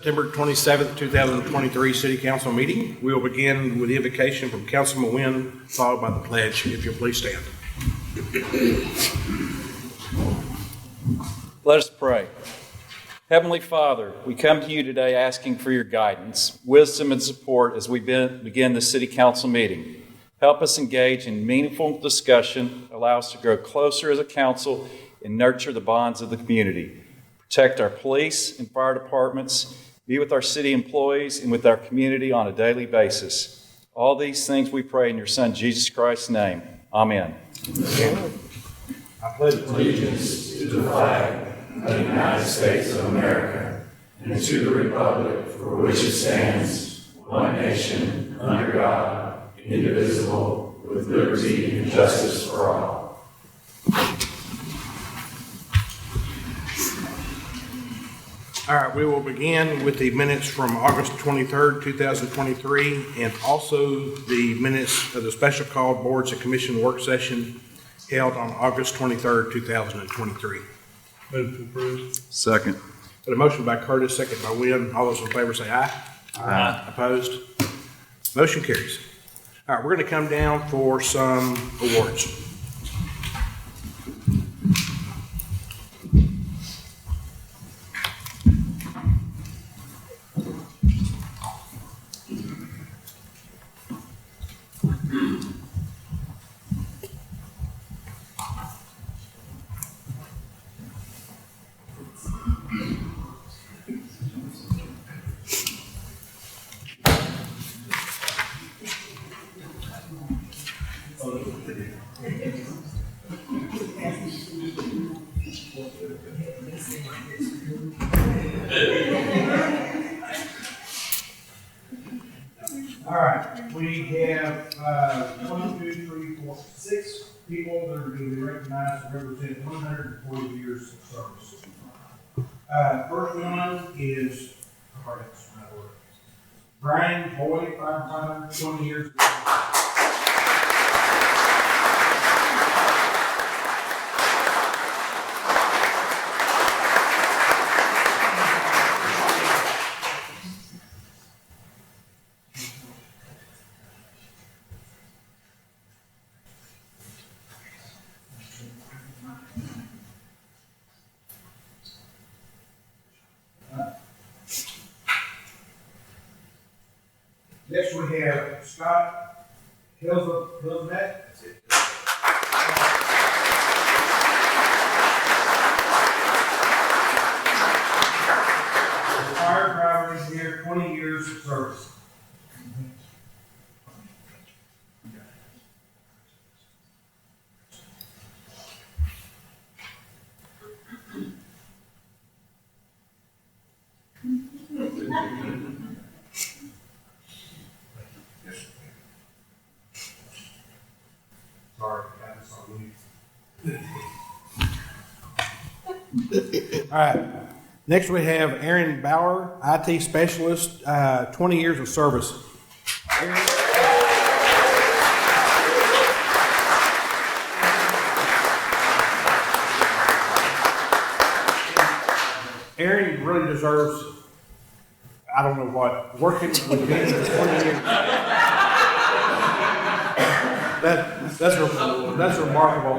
September 27th, 2023 City Council meeting. We will begin with the invocation from Councilman Wynn, followed by the pledge. If you'll please stand. Let us pray. Heavenly Father, we come to you today asking for your guidance, wisdom, and support as we begin the City Council meeting. Help us engage in meaningful discussion, allow us to grow closer as a council, and nurture the bonds of the community. Protect our police and fire departments, be with our city employees and with our community on a daily basis. All these things we pray in your Son, Jesus Christ's name. Amen. I pledge allegiance to the flag of the United States of America and to the republic for which it stands, one nation, under God, indivisible, with liberty and justice for all. All right, we will begin with the minutes from August 23rd, 2023, and also the minutes of the special called boards and commission work session held on August 23rd, 2023. Move to approve. Second. Got a motion by Curtis, second by Wynn. All those in favor say aye. Aye. Opposed? Motion carries. All right, we're going to come down for some awards. All right, we have 6 people that are going to be recognized and represent 140 years of service. First one is Brian Boyd, firefighter, 20 years of service. Next we have Scott Hilsnet. Fire driver engineer, 20 years of service. Sorry, that's on mute. All right. Next, we have Aaron Bauer, IT specialist, 20 years of service. Aaron really deserves, I don't know what, working with me for 20 years. That's remarkable.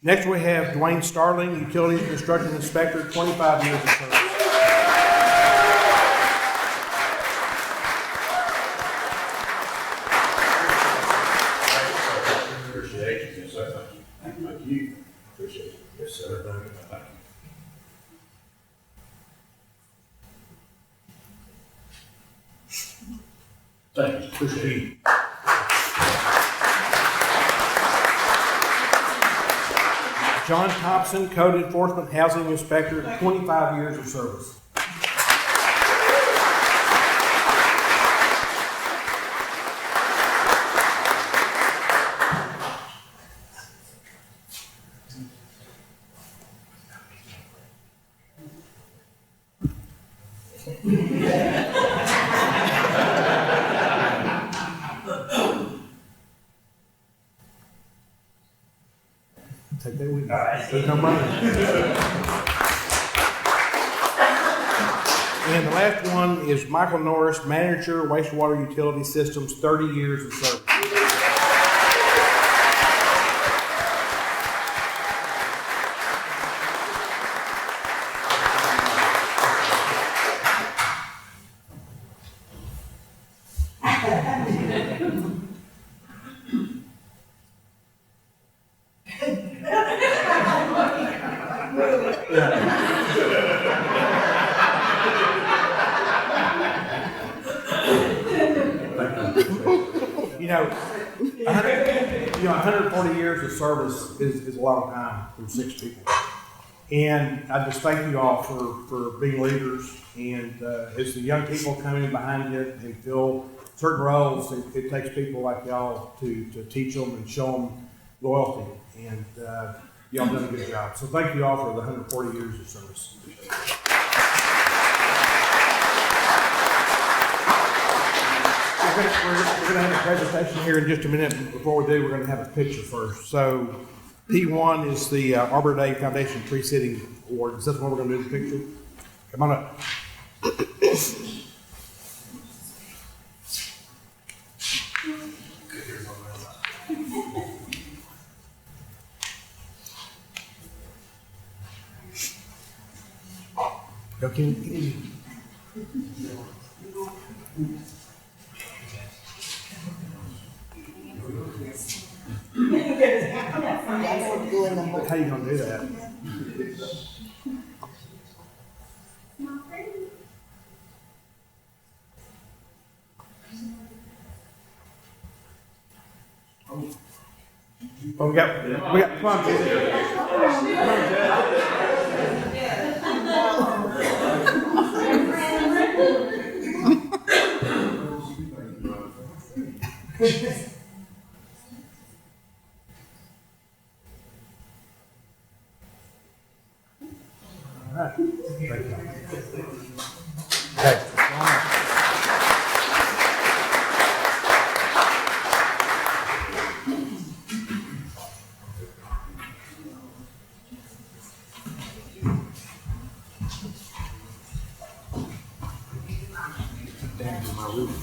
Next we have Dwayne Starling, Utilities Construction Inspector, 25 years of service. Appreciate you, sir. Thank you. Appreciate it. Yes, sir. Thank you. Thank you. Appreciate it. John Thompson, Code Enforcement Housing Inspector, 25 years of service. Take that with you. There's no money. And the last one is Michael Norris, Manager, Wastewater Utility Systems, 30 years of service. You know, 140 years of service is a lot of time from 6 people. And I just thank you all for being leaders. And as the young people come in behind you and fill certain roles, it takes people like y'all to teach them and show them loyalty. And y'all done a good job. So thank you all for the 140 years of service. We're going to have a presentation here in just a minute. Before we do, we're going to have a picture first. So P1 is the Arbor Day Foundation Tree Sitting Award. Is that what we're going to do in the picture? Come on up. Okay. How you gonna do that? Oh, we got plum. All right. Thank you. Okay. Down to my roof.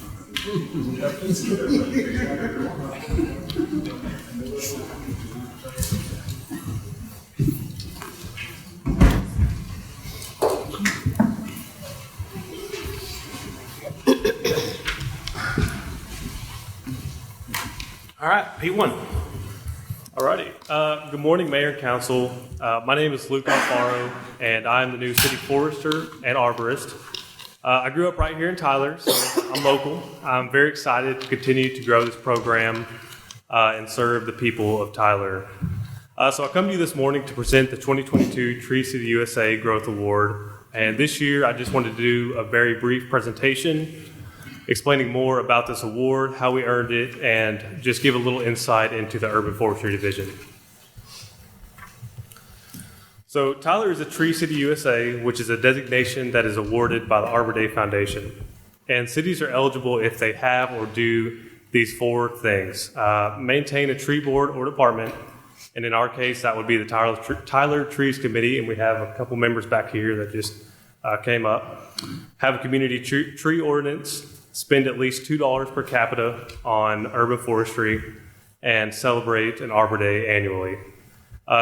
All right, P1. Alrighty. Good morning, Mayor and Council. My name is Luke Alfaro, and I'm the new City Forester and Arborist. I grew up right here in Tyler, so I'm local. I'm very excited to continue to grow this program and serve the people of Tyler. So I come to you this morning to present the 2022 Tree City USA Growth Award. And this year, I just wanted to do a very brief presentation explaining more about this award, how we earned it, and just give a little insight into the Urban Forestry Division. So Tyler is a Tree City USA, which is a designation that is awarded by the Arbor Day Foundation. And cities are eligible if they have or do these 4 things. Maintain a tree board or department, and in our case, that would be the Tyler Trees Committee, and we have a couple members back here that just came up. Have a community tree ordinance, spend at least $2 per capita on urban forestry, and celebrate an Arbor Day annually.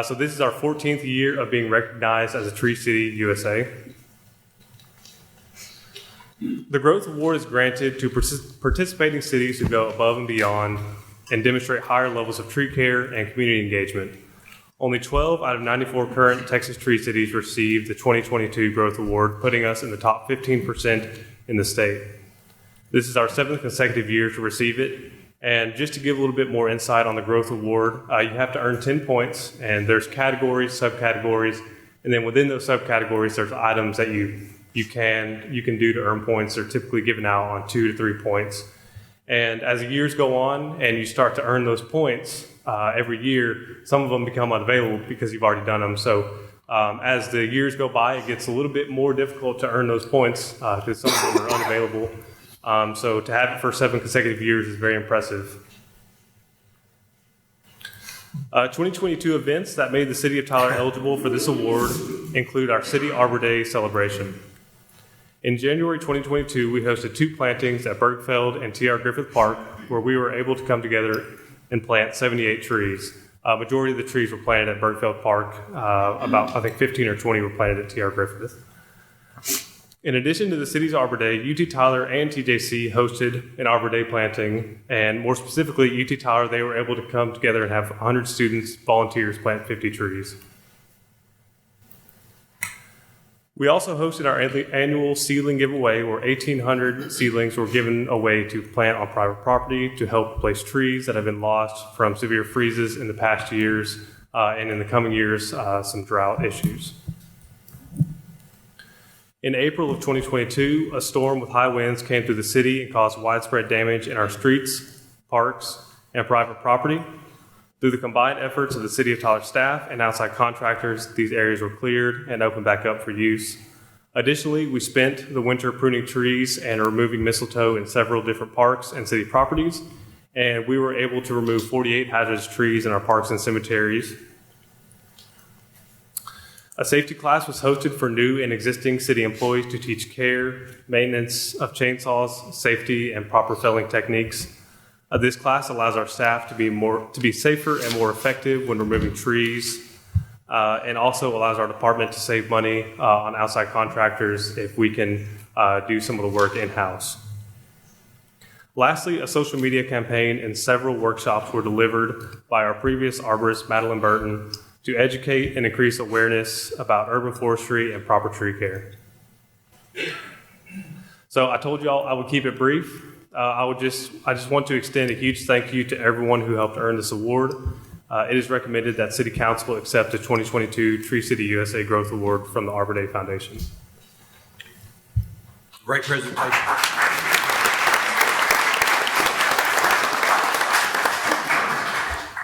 So this is our 14th year of being recognized as a Tree City USA. The Growth Award is granted to participating cities who go above and beyond and demonstrate higher levels of tree care and community engagement. Only 12 out of 94 current Texas tree cities received the 2022 Growth Award, putting us in the top 15% in the state. This is our 7th consecutive year to receive it. And just to give a little bit more insight on the Growth Award, you have to earn 10 points, and there's categories, subcategories, and then within those subcategories, there's items that you can do to earn points. They're typically given out on 2 to 3 points. And as the years go on and you start to earn those points every year, some of them become unavailable because you've already done them. So as the years go by, it gets a little bit more difficult to earn those points because some of them are unavailable. So to have it for 7 consecutive years is very impressive. 2022 events that made the City of Tyler eligible for this award include our City Arbor Day celebration. In January 2022, we hosted 2 plantings at Bergfeld and T.R. Griffith Park, where we were able to come together and plant 78 trees. Majority of the trees were planted at Bergfeld Park. About, I think, 15 or 20 were planted at T.R. Griffith. In addition to the city's Arbor Day, UT Tyler and TJC hosted an Arbor Day planting, and more specifically, UT Tyler, they were able to come together and have 100 students, volunteers, plant 50 trees. We also hosted our annual seedling giveaway, where 1,800 seedlings were given away to plant on private property to help replace trees that have been lost from severe freezes in the past years, and in the coming years, some drought issues. In April of 2022, a storm with high winds came through the city and caused widespread damage in our streets, parks, and private property. Through the combined efforts of the City of Tyler staff and outside contractors, these areas were cleared and opened back up for use. Additionally, we spent the winter pruning trees and removing mistletoe in several different parks and city properties, and we were able to remove 48 hazardous trees in our parks and cemeteries. A safety class was hosted for new and existing city employees to teach care, maintenance of chainsaws, safety, and proper felling techniques. This class allows our staff to be safer and more effective when removing trees, and also allows our department to save money on outside contractors if we can do some of the work in-house. Lastly, a social media campaign and several workshops were delivered by our previous arborist, Madeline Burton, to educate and increase awareness about urban forestry and proper tree care. So I told y'all I would keep it brief. I just want to extend a huge thank you to everyone who helped earn this award. It is recommended that City Council accept the 2022 Tree City USA Growth Award from the Arbor Day Foundation. Great presentation.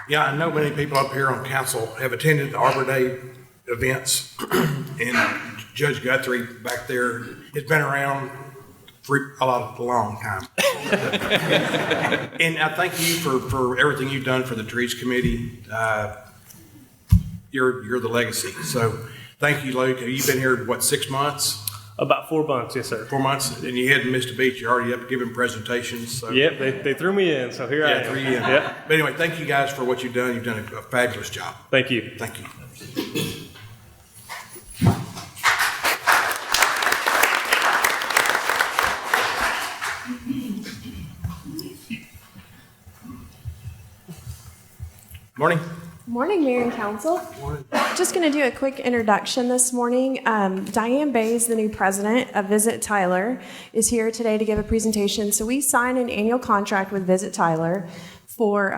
Yeah, I know many people up here on council have attended the Arbor Day events, and Judge Guthrie back there has been around for a long time. And I thank you for everything you've done for the Trees Committee. You're the legacy. So thank you, Luke. Have you been here, 6 months? About 4 months, yes, sir. 4 months, and you hadn't missed a beat. You're already up giving presentations. So. Yep, they threw me in, so here I am. Threw you in. Yep. But anyway, thank you guys for what you've done. You've done a fabulous job. Thank you. Thank you. Morning. Morning, Mayor and Council. Just going to do a quick introduction this morning. Diane Bays, the new president of Visit Tyler, is here today to give a presentation. So we signed an annual contract with Visit Tyler for,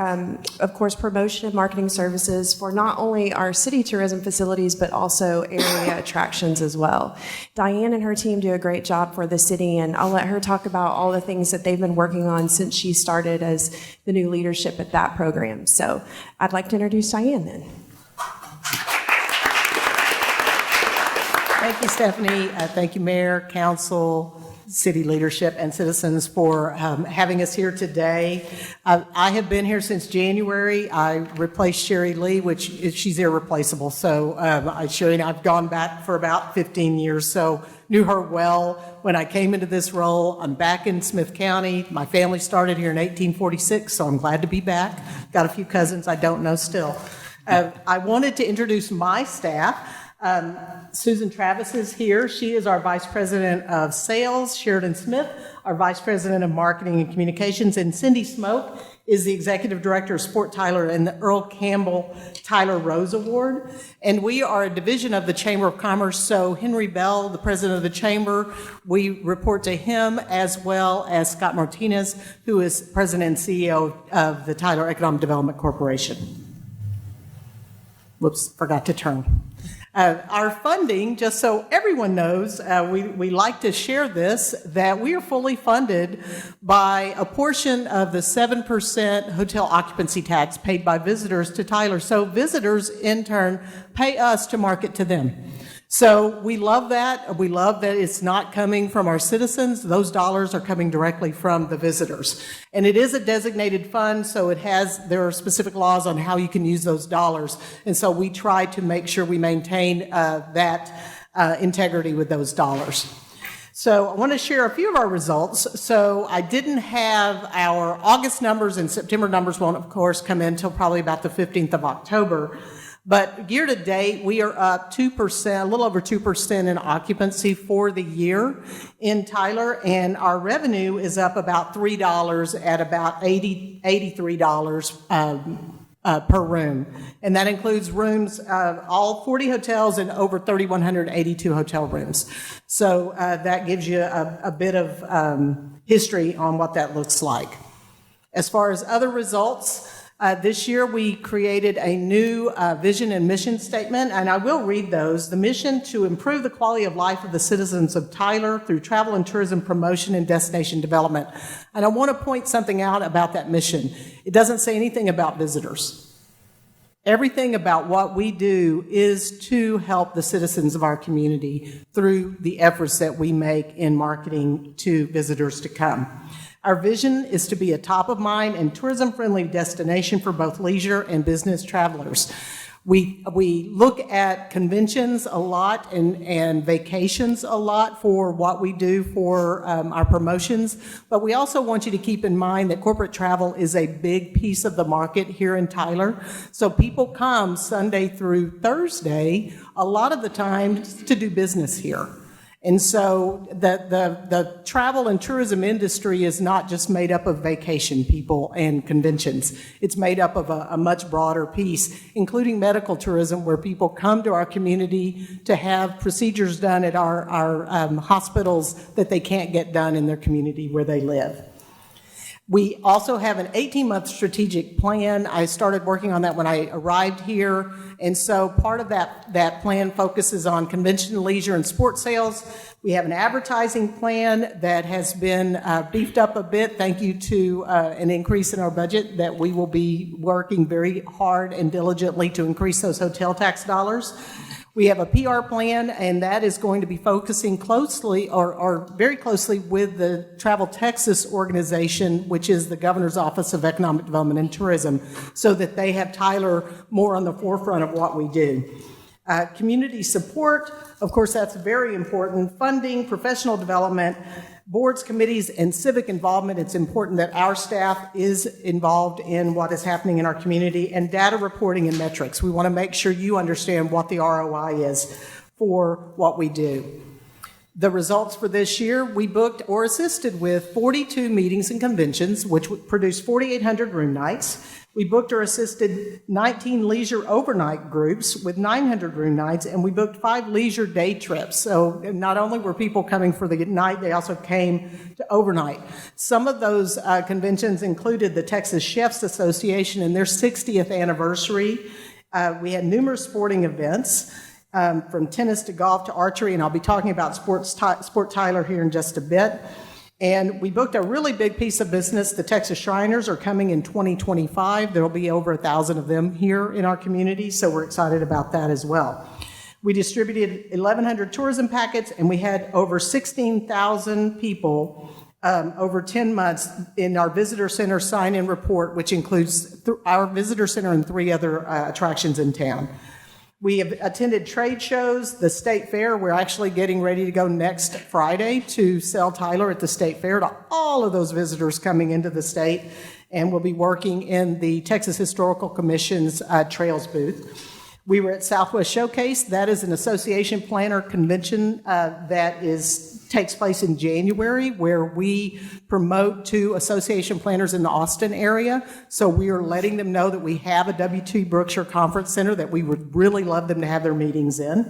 of course, promotion and marketing services for not only our city tourism facilities, but also area attractions as well. Diane and her team do a great job for the city, and I'll let her talk about all the things that they've been working on since she started as the new leadership at that program. So I'd like to introduce Diane then. Thank you, Stephanie. Thank you, Mayor, Council, city leadership, and citizens for having us here today. I have been here since January. I replaced Sherry Lee, she's irreplaceable. So Sherry and I've gone back for about 15 years, so knew her well when I came into this role. I'm back in Smith County. My family started here in 1846, so I'm glad to be back. Got a few cousins I don't know still. I wanted to introduce my staff. Susan Travis is here. She is our Vice President of Sales. Sheridan Smith, our Vice President of Marketing and Communications. And Cindy Smoke is the Executive Director of Sport Tyler and the Earl Campbell Tyler Rose Award. And we are a division of the Chamber of Commerce. So Henry Bell, the President of the Chamber, we report to him, as well as Scott Martinez, who is President and CEO of the Tyler Economic Development Corporation. Whoops, forgot to turn. Our funding, just so everyone knows, we like to share this, that we are fully funded by a portion of the 7% hotel occupancy tax paid by visitors to Tyler. So visitors, in turn, pay us to market to them. So we love that. We love that it's not coming from our citizens. Those dollars are coming directly from the visitors. And it is a designated fund, so there are specific laws on how you can use those dollars. And so we try to make sure we maintain that integrity with those dollars. So I want to share a few of our results. So I didn't have our August numbers, and September numbers won't, of course, come in until probably about the 15th of October. But year to date, we are up 2%, a little over 2% in occupancy for the year in Tyler, and our revenue is up about $3 at about $83 per room. And that includes rooms, all 40 hotels and over 3,182 hotel rooms. So that gives you a bit of history on what that looks like. As far as other results, this year we created a new vision and mission statement, and I will read those. The mission: to improve the quality of life of the citizens of Tyler through travel and tourism promotion and destination development. And I want to point something out about that mission. It doesn't say anything about visitors. Everything about what we do is to help the citizens of our community through the efforts that we make in marketing to visitors to come. Our vision is to be a top-of-mind and tourism-friendly destination for both leisure and business travelers. We look at conventions a lot and vacations a lot for what we do for our promotions, but we also want you to keep in mind that corporate travel is a big piece of the market here in Tyler. So people come Sunday through Thursday a lot of the time to do business here. And so the travel and tourism industry is not just made up of vacation people and conventions. It's made up of a much broader piece, including medical tourism, where people come to our community to have procedures done at our hospitals that they can't get done in their community where they live. We also have an 18-month strategic plan. I started working on that when I arrived here, and so part of that plan focuses on convention, leisure, and sports sales. We have an advertising plan that has been beefed up a bit, thank you to an increase in our budget, that we will be working very hard and diligently to increase those hotel tax dollars. We have a PR plan, and that is going to be focusing closely or very closely with the Travel Texas organization, which is the Governor's Office of Economic Development and Tourism, so that they have Tyler more on the forefront of what we do. Community support, of course, that's very important. Funding, professional development, boards, committees, and civic involvement. It's important that our staff is involved in what is happening in our community, and data reporting and metrics. We want to make sure you understand what the ROI is for what we do. The results for this year: we booked or assisted with 42 meetings and conventions, which produced 4,800 room nights. We booked or assisted 19 leisure overnight groups with 900 room nights, and we booked 5 leisure day trips. So not only were people coming for the night, they also came to overnight. Some of those conventions included the Texas Chefs Association and their 60th anniversary. We had numerous sporting events, from tennis to golf to archery, and I'll be talking about Sport Tyler here in just a bit. And we booked a really big piece of business. The Texas Shriners are coming in 2025. There will be over 1,000 of them here in our community, so we're excited about that as well. We distributed 1,100 tourism packets, and we had over 16,000 people over 10 months in our visitor center sign-in report, which includes our visitor center and 3 other attractions in town. We have attended trade shows, the State Fair. We're actually getting ready to go next Friday to sell Tyler at the State Fair to all of those visitors coming into the state, and we'll be working in the Texas Historical Commission's Trails booth. We were at Southwest Showcase. That is an association planner convention that takes place in January, where we promote to association planners in the Austin area. So we are letting them know that we have a W.T. Brookshire Conference Center that we would really love them to have their meetings in.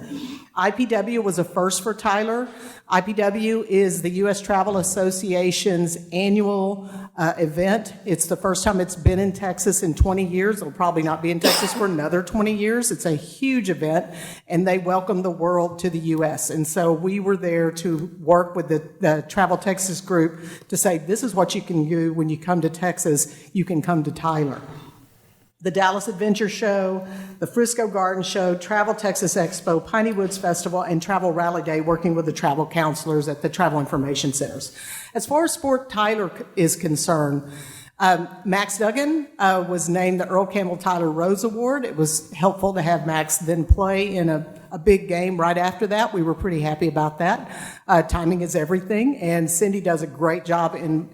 IPW was a first for Tyler. IPW is the U.S. Travel Association's annual event. It's the first time it's been in Texas in 20 years. It'll probably not be in Texas for another 20 years. It's a huge event, and they welcome the world to the U.S. And so we were there to work with the Travel Texas group to say, this is what you can do when you come to Texas. You can come to Tyler. the Dallas Adventure Show, the Frisco Garden Show, Travel Texas Expo, Piney Woods Festival, and Travel Rally Day, working with the travel counselors at the Travel Information Centers. As far as Sport Tyler is concerned, Max Duggan was named the Earl Campbell Tyler Rose Award. It was helpful to have Max then play in a big game right after that. We were pretty happy about that. Timing is everything, and Cindy does a great job in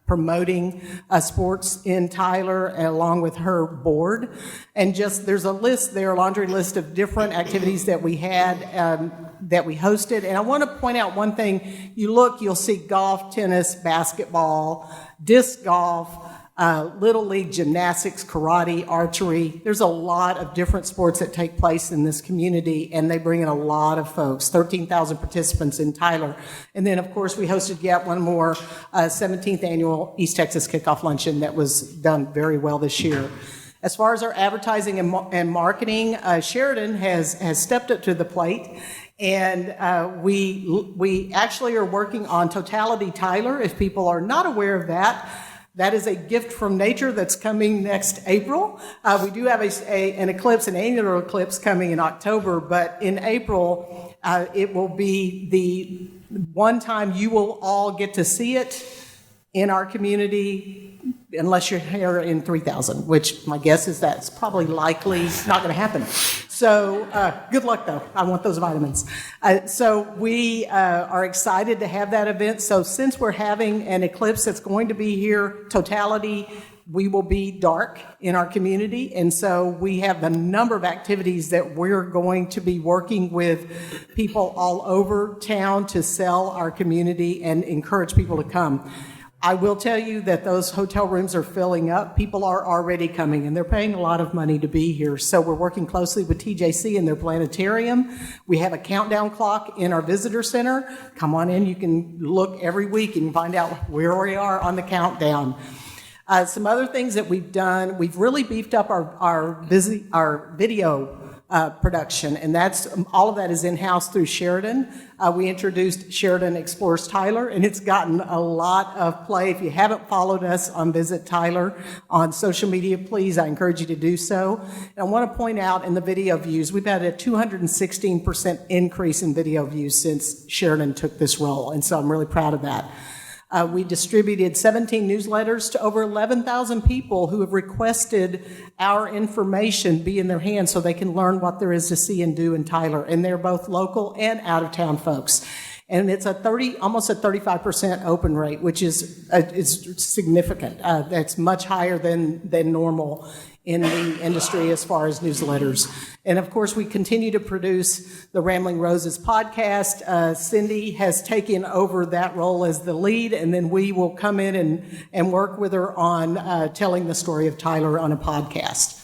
promoting sports in Tyler along with her board. And just there's a list there, a laundry list of different activities that we had that we hosted. And I want to point out one thing. You'll see golf, tennis, basketball, disc golf, Little League gymnastics, karate, archery. There's a lot of different sports that take place in this community, and they bring in a lot of folks, 13,000 participants in Tyler. And then, of course, we hosted yet one more 17th annual East Texas Kickoff Luncheon that was done very well this year. As far as our advertising and marketing, Sheridan has stepped up to the plate. And we actually are working on Totality Tyler. If people are not aware of that, that is a gift from nature that's coming next April. We do have an eclipse, an annular eclipse coming in October, but in April, it will be the one time you will all get to see it in our community, unless you're here in 3,000, which my guess is that's probably likely not going to happen. So good luck, though. I want those vitamins. So we are excited to have that event. So since we're having an eclipse that's going to be here, totality, we will be dark in our community. And so we have a number of activities that we're going to be working with people all over town to sell our community and encourage people to come. I will tell you that those hotel rooms are filling up. People are already coming, and they're paying a lot of money to be here. So we're working closely with TJC and their planetarium. We have a countdown clock in our visitor center. Come on in. You can look every week and find out where we are on the countdown. Some other things that we've done, we've really beefed up our video production, and all of that is in-house through Sheridan. We introduced Sheridan Explores Tyler, and it's gotten a lot of play. If you haven't followed us on Visit Tyler on social media, please, I encourage you to do so. And I want to point out in the video views, we've had a 216% increase in video views since Sheridan took this role, and so I'm really proud of that. We distributed 17 newsletters to over 11,000 people who have requested our information be in their hands so they can learn what there is to see and do in Tyler. And they're both local and out-of-town folks. And it's almost a 35% open rate, which is significant. That's much higher than normal in the industry as far as newsletters. And of course, we continue to produce the Rambling Roses podcast. Cindy has taken over that role as the lead, and then we will come in and work with her on telling the story of Tyler on a podcast.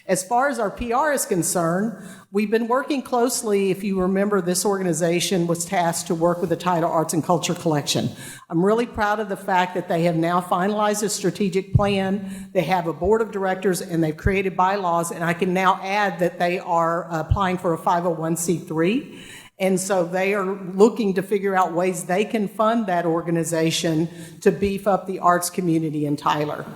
As far as our PR is concerned, we've been working closely. If you remember, this organization was tasked to work with the Tyler Arts and Culture Collection. I'm really proud of the fact that they have now finalized a strategic plan. They have a board of directors, and they've created bylaws, and I can now add that they are applying for a 501c3. And so they are looking to figure out ways they can fund that organization to beef up the arts community in Tyler.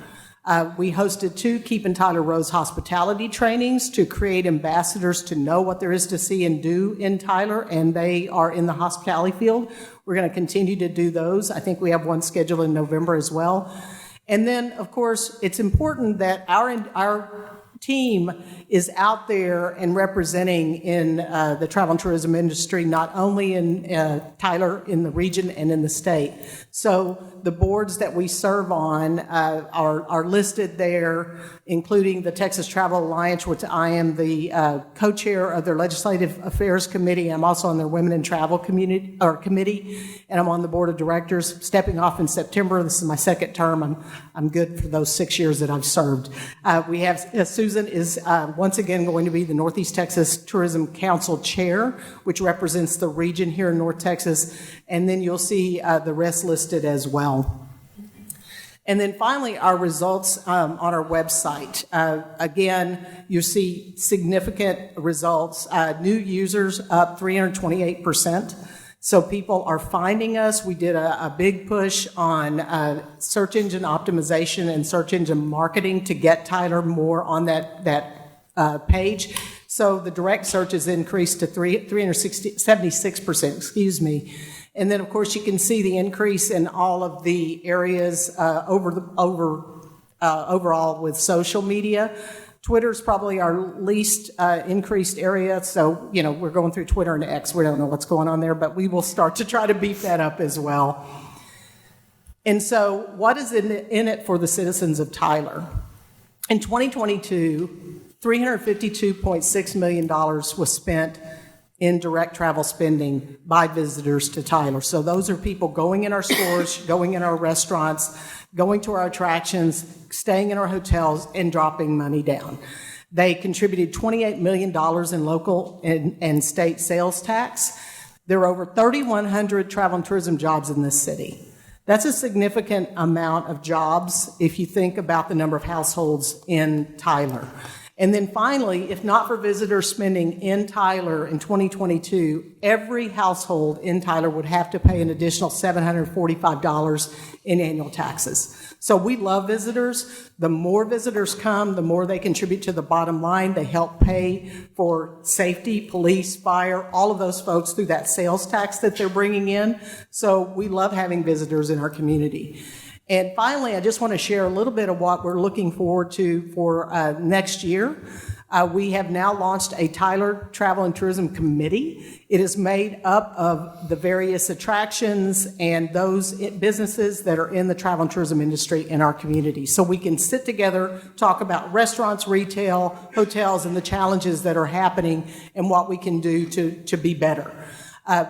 We hosted 2 Keeping Tyler Rose hospitality trainings to create ambassadors to know what there is to see and do in Tyler, and they are in the hospitality field. We're going to continue to do those. I think we have one scheduled in November as well. And then, of course, it's important that our team is out there and representing in the travel and tourism industry, not only in Tyler, in the region and in the state. So the boards that we serve on are listed there, including the Texas Travel Alliance, which I am the co-chair of their Legislative Affairs Committee. I'm also on their Women in Travel committee, and I'm on the board of directors, stepping off in September. This is my second term. I'm good for those 6 years that I've served. We have Susan is once again going to be the Northeast Texas Tourism Council Chair, which represents the region here in North Texas, and then you'll see the rest listed as well. And then finally, our results on our website. Again, you see significant results. New users up 328%. So people are finding us. We did a big push on search engine optimization and search engine marketing to get Tyler more on that page. So the direct search has increased to 376%, excuse me. And then, of course, you can see the increase in all of the areas overall with social media. Twitter's probably our least increased area, so, we're going through Twitter and X. We don't know what's going on there, but we will start to try to beef that up as well. And so what is in it for the citizens of Tyler? In 2022, $352.6 million was spent in direct travel spending by visitors to Tyler. So those are people going in our stores, going in our restaurants, going to our attractions, staying in our hotels, and dropping money down. They contributed $28 million in local and state sales tax. There are over 3,100 travel and tourism jobs in this city. That's a significant amount of jobs if you think about the number of households in Tyler. And then finally, if not for visitor spending in Tyler in 2022, every household in Tyler would have to pay an additional $745 in annual taxes. So we love visitors. The more visitors come, the more they contribute to the bottom line. They help pay for safety, police, fire, all of those folks through that sales tax that they're bringing in. So we love having visitors in our community. And finally, I just want to share a little bit of what we're looking forward to for next year. We have now launched a Tyler Travel and Tourism Committee. It is made up of the various attractions and those businesses that are in the travel and tourism industry in our community. So we can sit together, talk about restaurants, retail, hotels, and the challenges that are happening and what we can do to be better.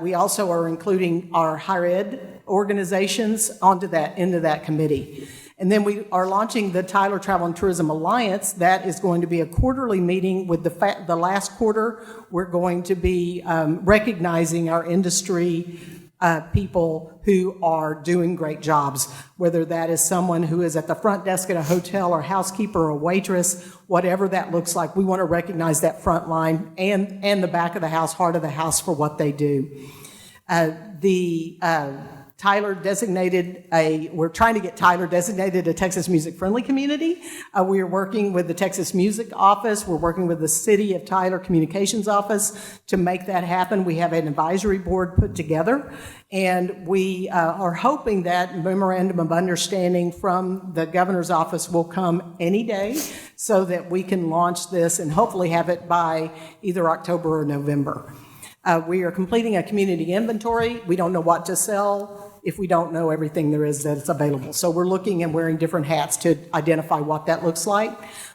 We also are including our higher ed organizations into that committee. And then we are launching the Tyler Travel and Tourism Alliance. That is going to be a quarterly meeting with the last quarter. We're going to be recognizing our industry people who are doing great jobs, whether that is someone who is at the front desk at a hotel or housekeeper or waitress, whatever that looks like. We want to recognize that front line and the back of the house, heart of the house for what they do. Tyler we're trying to get Tyler designated a Texas Music Friendly community. We are working with the Texas Music Office. We're working with the City of Tyler Communications Office to make that happen. We have an advisory board put together, and we are hoping that memorandum of understanding from the governor's office will come any day so that we can launch this and hopefully have it by either October or November. We are completing a community inventory. We don't know what to sell if we don't know everything there is that's available. So we're looking and wearing different hats to identify what that looks like.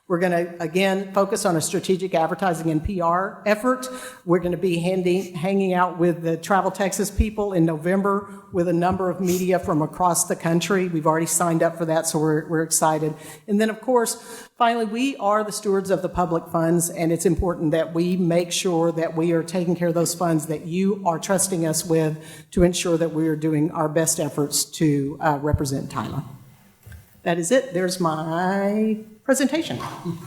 We're going to, again, focus on a strategic advertising and PR effort. We're going to be hanging out with the Travel Texas people in November with a number of media from across the country. We've already signed up for that, so we're excited. And then, of course, finally, we are the stewards of the public funds, and it's important that we make sure that we are taking care of those funds that you are trusting us with to ensure that we are doing our best efforts to represent Tyler. That is it. There's my presentation. I'm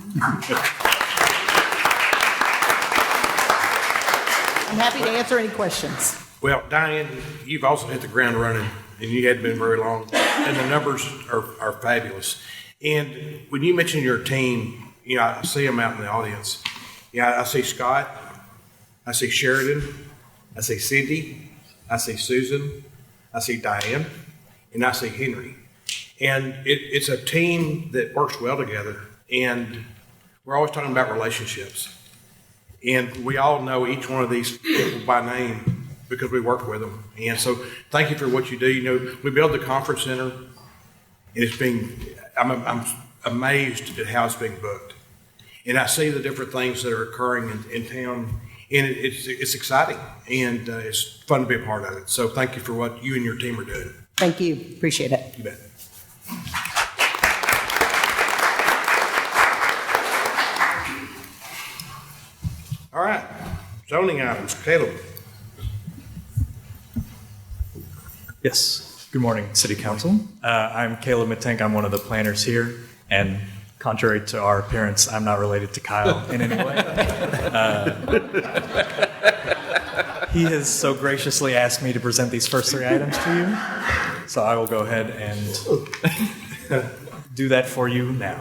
happy to answer any questions. Well, Diane, you've also hit the ground running, and you hadn't been very long, and the numbers are fabulous. And when you mention your team, I see them out in the audience. I see Scott, I see Sheridan, I see Cindy, I see Susan, I see Diane, and I see Henry. And it's a team that works well together, and we're always talking about relationships. And we all know each one of these people by name because we work with them. And so thank you for what you do. We built the conference center, and I'm amazed at how it's being booked. And I see the different things that are occurring in town, and it's exciting, and it's fun to be a part of it. So thank you for what you and your team are doing. Thank you. Appreciate it. You bet. All right, zoning items. Caleb. Yes. Good morning, City Council. I'm Caleb Mittank. I'm one of the planners here, and contrary to our appearance, I'm not related to Kyle in any way. He has so graciously asked me to present these first three items to you, so I will go ahead and do that for you now.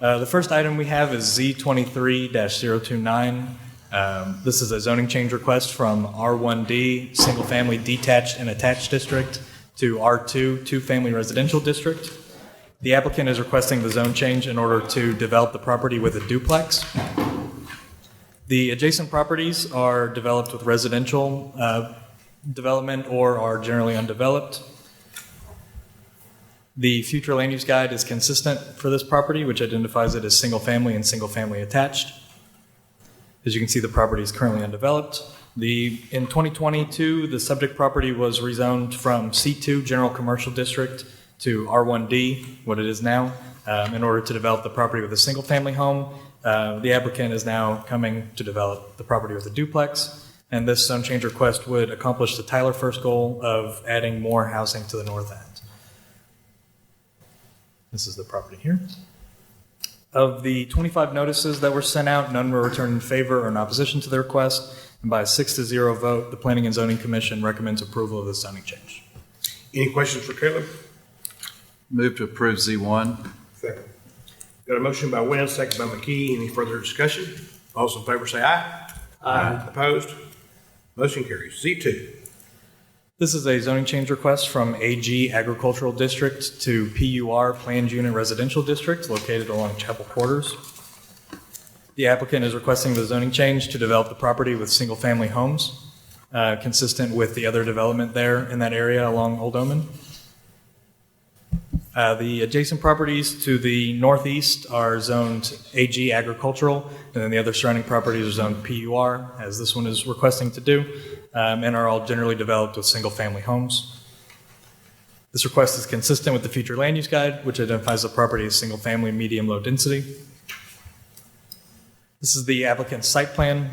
The first item we have is Z23-029. This is a zoning change request from R1D, Single Family Detached and Attached District, to R2, Two Family Residential District. The applicant is requesting the zone change in order to develop the property with a duplex. The adjacent properties are developed with residential development or are generally undeveloped. The future land use guide is consistent for this property, which identifies it as single family and single family attached. As you can see, the property is currently undeveloped. In 2022, the subject property was rezoned from C2 General Commercial District to R1D, what it is now, in order to develop the property with a single family home. The applicant is now coming to develop the property with a duplex, and this zone change request would accomplish the Tyler First goal of adding more housing to the north end. This is the property here. Of the 25 notices that were sent out, none were returned in favor or in opposition to the request, and by a 6-0 vote, the Planning and Zoning Commission recommends approval of this zoning change. Any questions for Caleb? Move to approve Z1. Second. Got a motion by Wynn, second by McKee. Any further discussion? All those in favor say aye. Aye. Opposed? Motion carries. Z2. This is a zoning change request from AG Agricultural District to PUR Planned Unit Residential District located along Chapel Quarters. The applicant is requesting the zoning change to develop the property with single-family homes, consistent with the other development there in that area along Old Omen. The adjacent properties to the northeast are zoned AG Agricultural, and then the other surrounding properties are zoned PUR, as this one is requesting to do, and are all generally developed with single-family homes. This request is consistent with the future land use guide, which identifies the property as single-family, medium-low density. This is the applicant's site plan.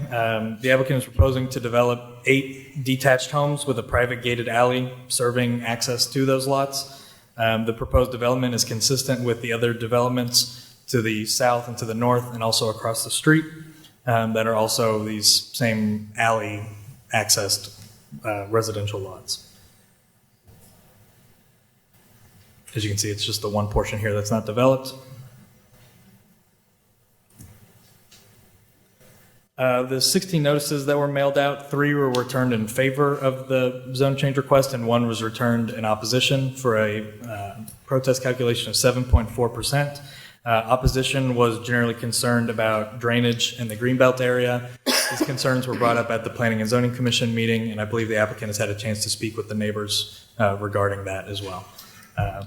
The applicant is proposing to develop 8 detached homes with a private gated alley serving access to those lots. The proposed development is consistent with the other developments to the south and to the north and also across the street that are also these same alley accessed residential lots. As you can see, it's just the one portion here that's not developed. The 16 notices that were mailed out, 3 were returned in favor of the zone change request and 1 was returned in opposition for a protest calculation of 7.4%. Opposition was generally concerned about drainage in the Greenbelt area. These concerns were brought up at the Planning and Zoning Commission meeting, and I believe the applicant has had a chance to speak with the neighbors regarding that as well.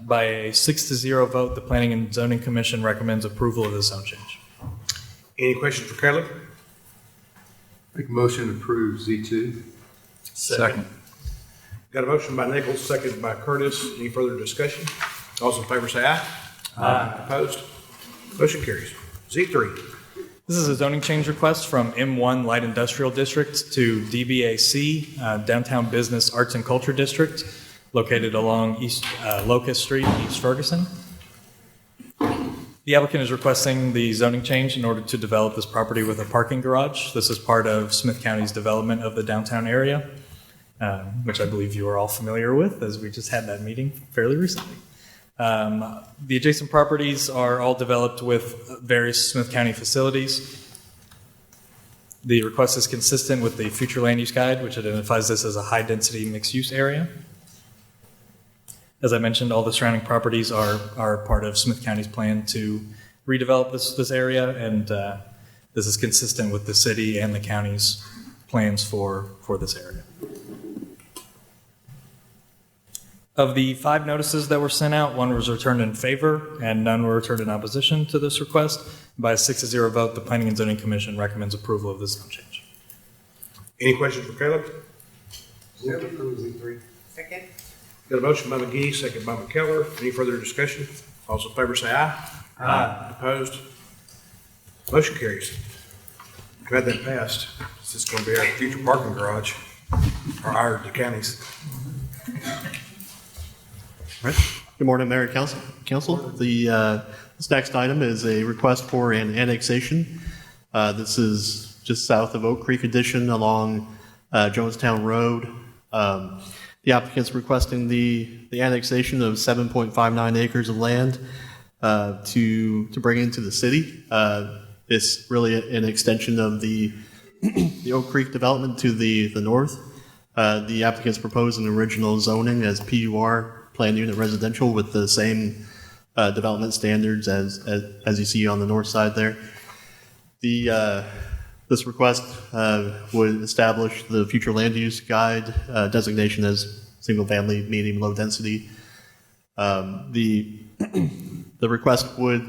By a 6-0 vote, the Planning and Zoning Commission recommends approval of this zone change. Any questions for Caleb? Make a motion to approve Z2. Second. Got a motion by Nichols, second by Curtis. Any further discussion? All those in favor say aye. Aye. Opposed? Motion carries. Z3. This is a zoning change request from M1 Light Industrial District to DBAC, Downtown Business Arts and Culture District, located along East Locust Street in East Ferguson. The applicant is requesting the zoning change in order to develop this property with a parking garage. This is part of Smith County's development of the downtown area, which I believe you are all familiar with, as we just had that meeting fairly recently. The adjacent properties are all developed with various Smith County facilities. The request is consistent with the future land use guide, which identifies this as a high-density mixed-use area. As I mentioned, all the surrounding properties are part of Smith County's plan to redevelop this area, and this is consistent with the city and the county's plans for this area. Of the 5 notices that were sent out, 1 was returned in favor and none were returned in opposition to this request. By a 6-0 vote, the Planning and Zoning Commission recommends approval of this zone change. Any questions for Caleb? Second. Got a motion by McGee, second by McKellar. Any further discussion? All those in favor say aye. Aye. Opposed? Motion carries. Glad that passed. This is going to be our future parking garage, or the county's. Right. Good morning, Mayor and Council. This next item is a request for an annexation. This is just south of Oak Creek Addition along Jonestown Road. The applicant's requesting the annexation of 7.59 acres of land to bring into the city. It's really an extension of the Oak Creek development to the north. The applicant's proposing original zoning as PUR, planned unit residential, with the same development standards as you see on the north side there. This request would establish the future land use guide designation as single-family, medium, low density. The request would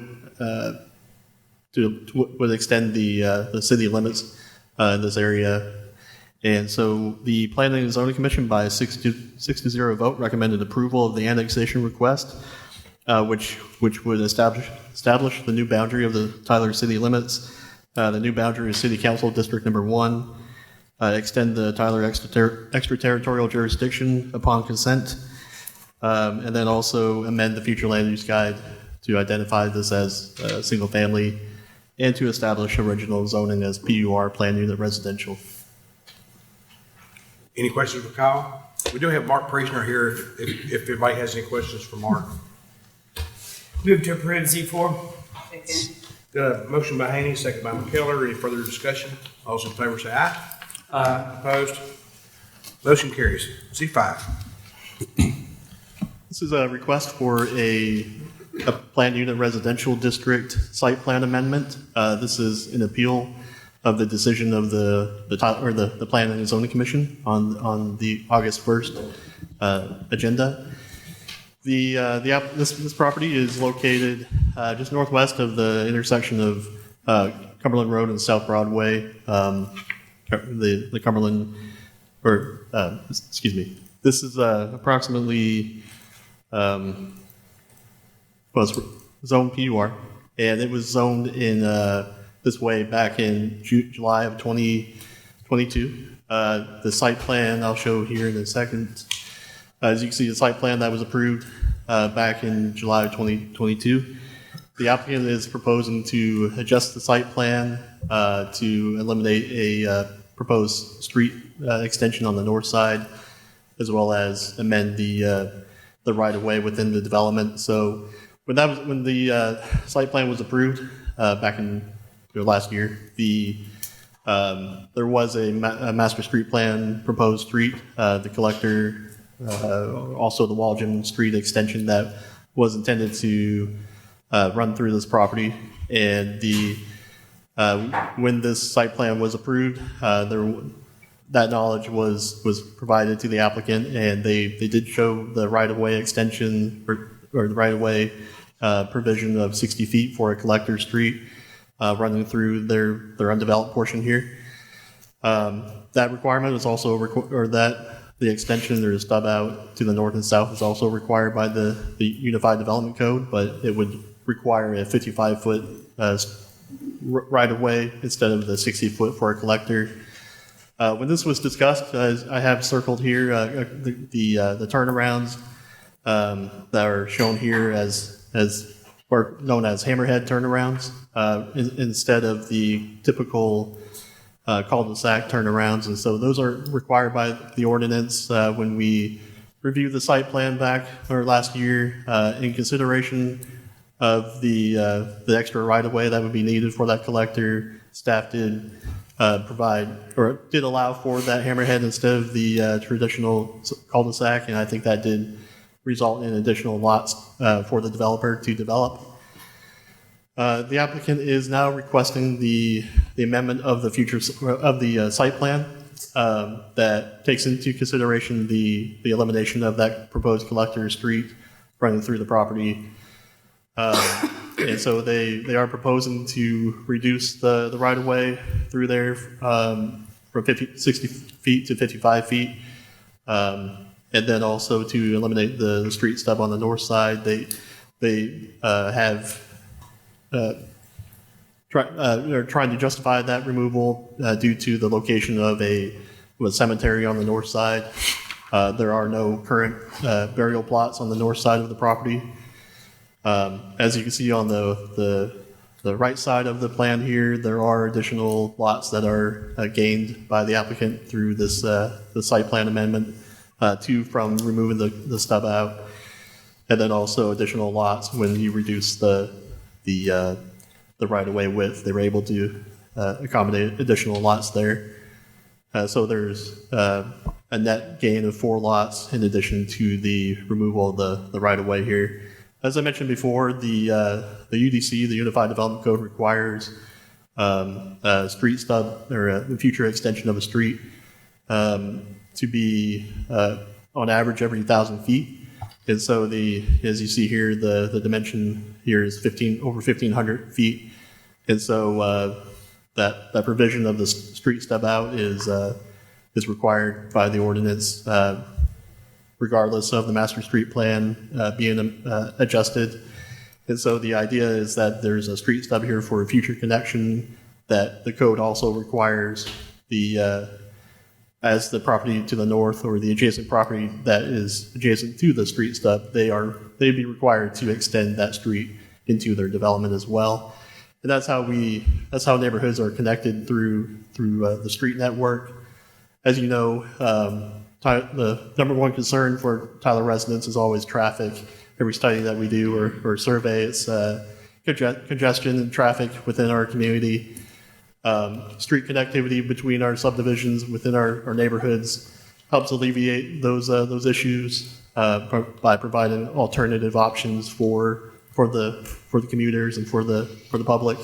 extend the city limits in this area, and so the Planning and Zoning Commission, by a 6-0 vote, recommended approval of the annexation request, which would establish the new boundary of the Tyler city limits. The new boundary is City Council District Number 1. Extend the Tyler extraterritorial jurisdiction upon consent, and then also amend the future land use guide to identify this as single family and to establish original zoning as PUR, planned unit residential. Any questions for Kyle? We do have Mark Priestner here if anybody has any questions for Mark. Move to approve Z4. Motion by Haney, second by McKellar. Any further discussion? All those in favor say aye. Aye. Opposed? Motion carries. C5. This is a request for a planned unit residential district site plan amendment. This is an appeal of the decision of the Planning and Zoning Commission on the August 1st agenda. This property is located just northwest of the intersection of Cumberland Road and South Broadway. The Cumberland, excuse me. This is approximately it's zoned PUR, and it was zoned in this way back in July of 2022. The site plan I'll show here in a second. As you can see, the site plan that was approved back in July of 2022. The applicant is proposing to adjust the site plan to eliminate a proposed street extension on the north side, as well as amend the right-of-way within the development. So when the site plan was approved back in last year, there was a master street plan proposed street, the collector, also the Walgen Street extension that was intended to run through this property. And when this site plan was approved, that knowledge was provided to the applicant, and they did show the right-of-way extension or the right-of-way provision of 60 feet for a collector street running through their undeveloped portion here. That requirement is also the extension or the stub out to the north and south is also required by the Unified Development Code, but it would require a 55-foot right-of-way instead of the 60-foot for a collector. When this was discussed, I have circled here the turnarounds that are shown here or known as hammerhead turnarounds instead of the typical cul-de-sac turnarounds. And so those are required by the ordinance when we reviewed the site plan back last year in consideration of the extra right-of-way that would be needed for that collector. Staff did did allow for that hammerhead instead of the traditional cul-de-sac, and I think that did result in additional lots for the developer to develop. The applicant is now requesting the amendment of the site plan that takes into consideration the elimination of that proposed collector street running through the property. And so they are proposing to reduce the right-of-way through there from 60 feet to 55 feet. And then also to eliminate the street stub on the north side. They are trying to justify that removal due to the location of a cemetery on the north side. There are no current burial plots on the north side of the property. As you can see on the the right side of the plan here, there are additional lots that are gained by the applicant through this the site plan amendment, from removing the stub out, and then also additional lots when you reduce the right-of-way width. They were able to accommodate additional lots there. So there's a net gain of 4 lots in addition to the removal of the right-of-way here. As I mentioned before, the UDC, the Unified Development Code, requires a street stub or a future extension of a street to be on average every 1,000 feet. And so as you see here, the dimension here is over 1,500 feet. And so that provision of the street stub out is required by the ordinance, regardless of the master street plan being adjusted. And so the idea is that there's a street stub here for a future connection, that the code also requires as the property to the north or the adjacent property that is adjacent to the street stub, they'd be required to extend that street into their development as well. And that's how neighborhoods are connected through the street network. As you know, the number one concern for Tyler residents is always traffic. Every study that we do or survey, it's congestion and traffic within our community. Street connectivity between our subdivisions within our neighborhoods helps alleviate those issues by providing alternative options for the commuters and for the public.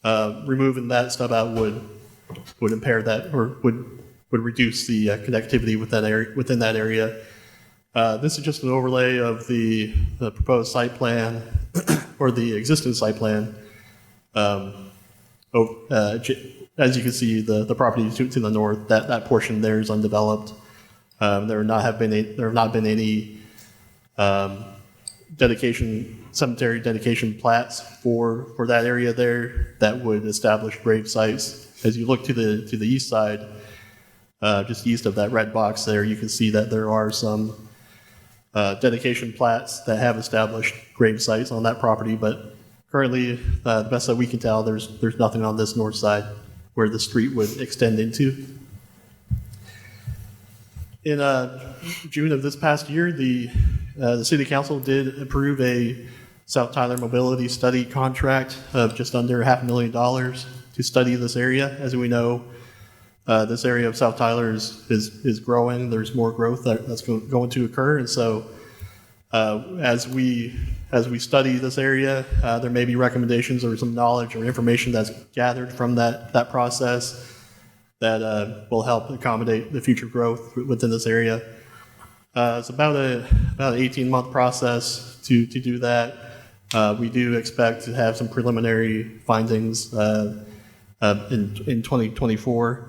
Removing that stub out would impair that, or would reduce the connectivity within that area. This is just an overlay of the proposed site plan or the existing site plan. As you can see, the property to the north, that portion there is undeveloped. There have not been any cemetery dedication plats for that area there that would establish grave sites. As you look to the east side, just east of that red box there, you can see that there are some dedication plats that have established grave sites on that property, but currently, the best that we can tell, there's nothing on this north side where the street would extend into. In June of this past year, the City Council did approve a South Tyler mobility study contract of just under $500,000 to study this area. As we know, this area of South Tyler is growing. There's more growth that's going to occur, and so as we study this area, there may be recommendations or some knowledge or information that's gathered from that process that will help accommodate the future growth within this area. It's about an 18-month process to do that. We do expect to have some preliminary findings in 2024.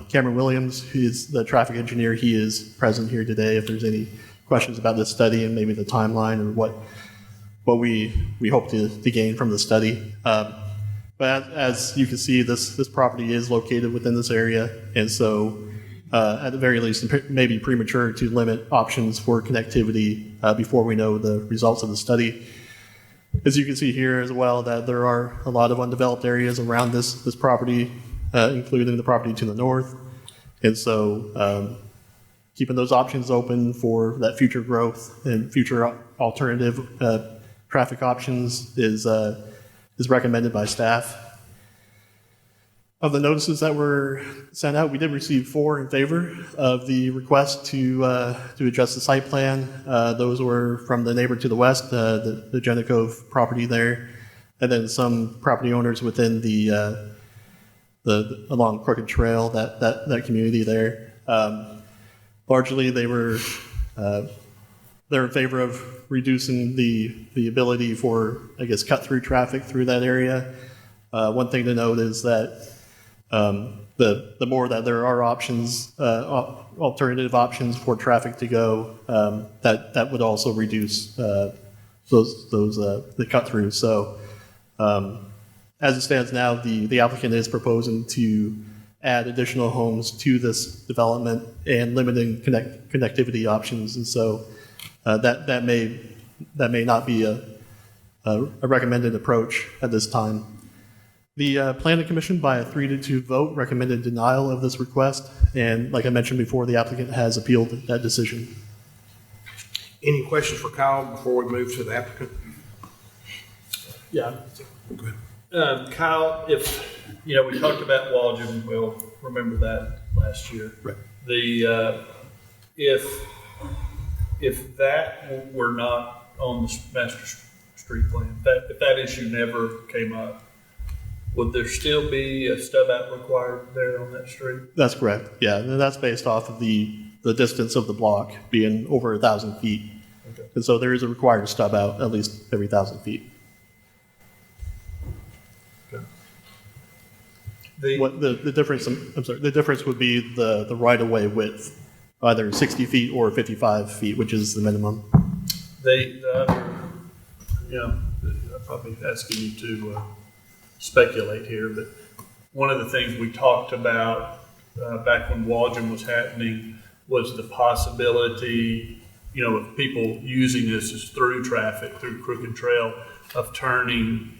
Cameron Williams, who is the traffic engineer, he is present here today if there's any questions about this study and maybe the timeline or what we hope to gain from the study. But as you can see, this property is located within this area, and so at the very least, it may be premature to limit options for connectivity before we know the results of the study. As you can see here as well, that there are a lot of undeveloped areas around this property, including the property to the north, and so keeping those options open for that future growth and future alternative traffic options is recommended by staff. Of the notices that were sent out, we did receive 4 in favor of the request to adjust the site plan. Those were from the neighbor to the west, the Genicove property there, and then some property owners within the along Crooked Trail, that community there. Largely, they're in favor of reducing the ability for, I guess, cut-through traffic through that area. One thing to note is that the more that there are options, alternative options for traffic to go, that would also reduce the cut-through. So as it stands now, the applicant is proposing to add additional homes to this development and limiting connectivity options, and so that may not be a recommended approach at this time. The Planning Commission, by a 3-2 vote, recommended denial of this request, and like I mentioned before, the applicant has appealed that decision. Any questions for Kyle before we move to the applicant? Yeah. Go ahead. Kyle, if, we talked about Waldron, we'll remember that last year. Right. The, if that were not on the master street plan, if that issue never came up, would there still be a stub out required there on that street? That's correct. Yeah, and that's based off of the distance of the block being over 1,000 feet. Okay. And so there is a required stub out at least every 1,000 feet. Okay. The difference, I'm sorry, the difference would be the right-of-way width, either 60 feet or 55 feet, which is the minimum. The other, I'm probably asking you to speculate here, but one of the things we talked about back when Waldron was happening was the possibility, of people using this as through traffic, through Crooked Trail, of turning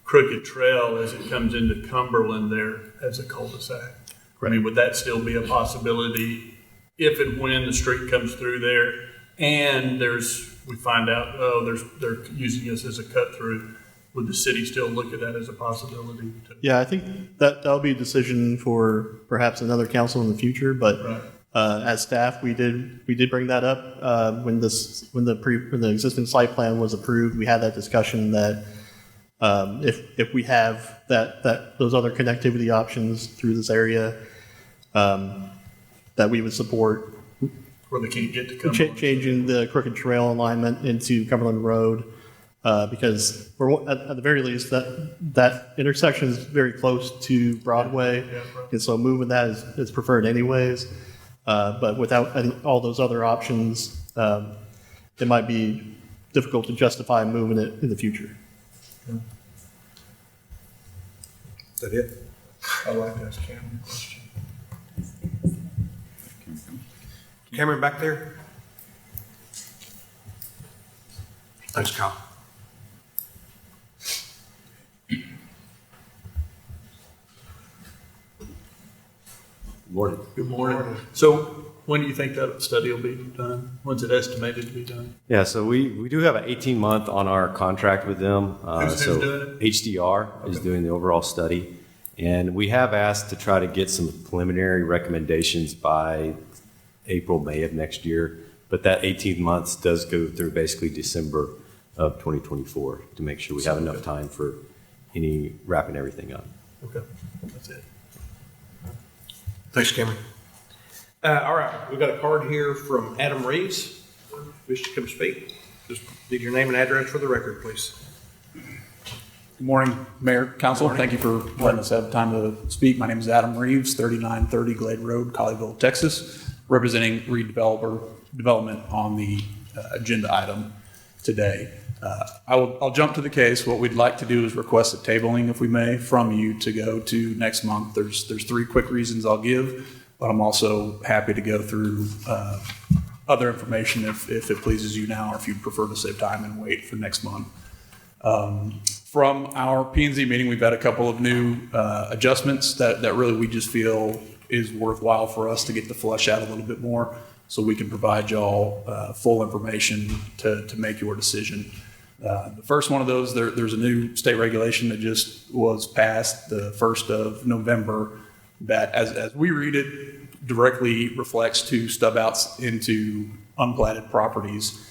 Crooked Trail as it comes into Cumberland there as a cul-de-sac. Right. I mean, would that still be a possibility if and when the street comes through there and we find out, they're using this as a cut through? Would the city still look at that as a possibility? Yeah, I think that'll be a decision for perhaps another council in the future. But Right. As staff, we did bring that up when the existing site plan was approved. We had that discussion that if we have those other connectivity options through this area, that we would support Where they can't get to Cumberland. changing the Crooked Trail alignment into Cumberland Road. Because at the very least, that intersection is very close to Broadway, Yeah, right. and so moving that is preferred anyways. But without all those other options, it might be difficult to justify moving it in the future. Is that it? I'd like to ask Cameron a question. Cameron back there? Thanks, Kyle. Morning. Good morning. So when do you think that study will be done? When's it estimated to be done? Yeah, so we do have an 18-month on our contract with them. Who's doing it? HDR is doing the overall study. And we have asked to try to get some preliminary recommendations by April, May of next year. But that 18 months does go through basically December of 2024 to make sure we have enough time for wrapping everything up. Okay, that's it. Thanks, Cameron. All right, we've got a card here from Adam Reeves. Wish to come speak. Just leave your name and address for the record, please. Good morning, Mayor, Council. Thank you for letting us have time to speak. My name is Adam Reeves, 3930 Glade Road, Colleyville, Texas, representing Development on the agenda item today. I'll jump to the case. What we'd like to do is request a tabling, if we may, from you to go to next month. There's 3 quick reasons I'll give, but I'm also happy to go through other information if it pleases you now, or if you'd prefer to save time and wait for next month. From our P&Z meeting, we've had a couple of new adjustments that really we just feel is worthwhile for us to get to flesh out a little bit more, so we can provide y'all full information to make your decision. The first one of those, there's a new state regulation that just was passed the 1st of November that, as we read it, directly reflects 2 stub outs into unplatted properties.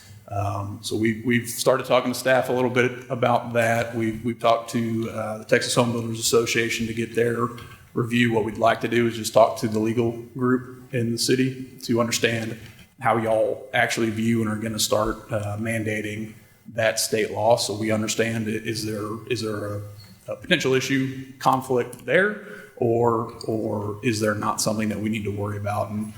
So we've started talking to staff a little bit about that. We've talked to the Texas Home Builders Association to get their review. What we'd like to do is just talk to the legal group in the city to understand how y'all actually view and are going to start mandating that state law, so we understand, is there a potential issue, conflict there, or is there not something that we need to worry about? And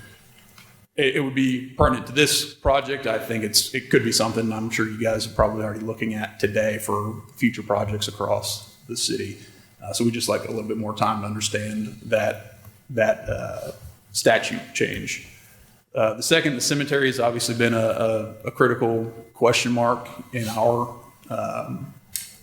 it would be pertinent to this project. I think it could be something I'm sure you guys are probably already looking at today for future projects across the city. So we just like a little bit more time to understand that statute change. The second, the cemetery has obviously been a critical question mark in our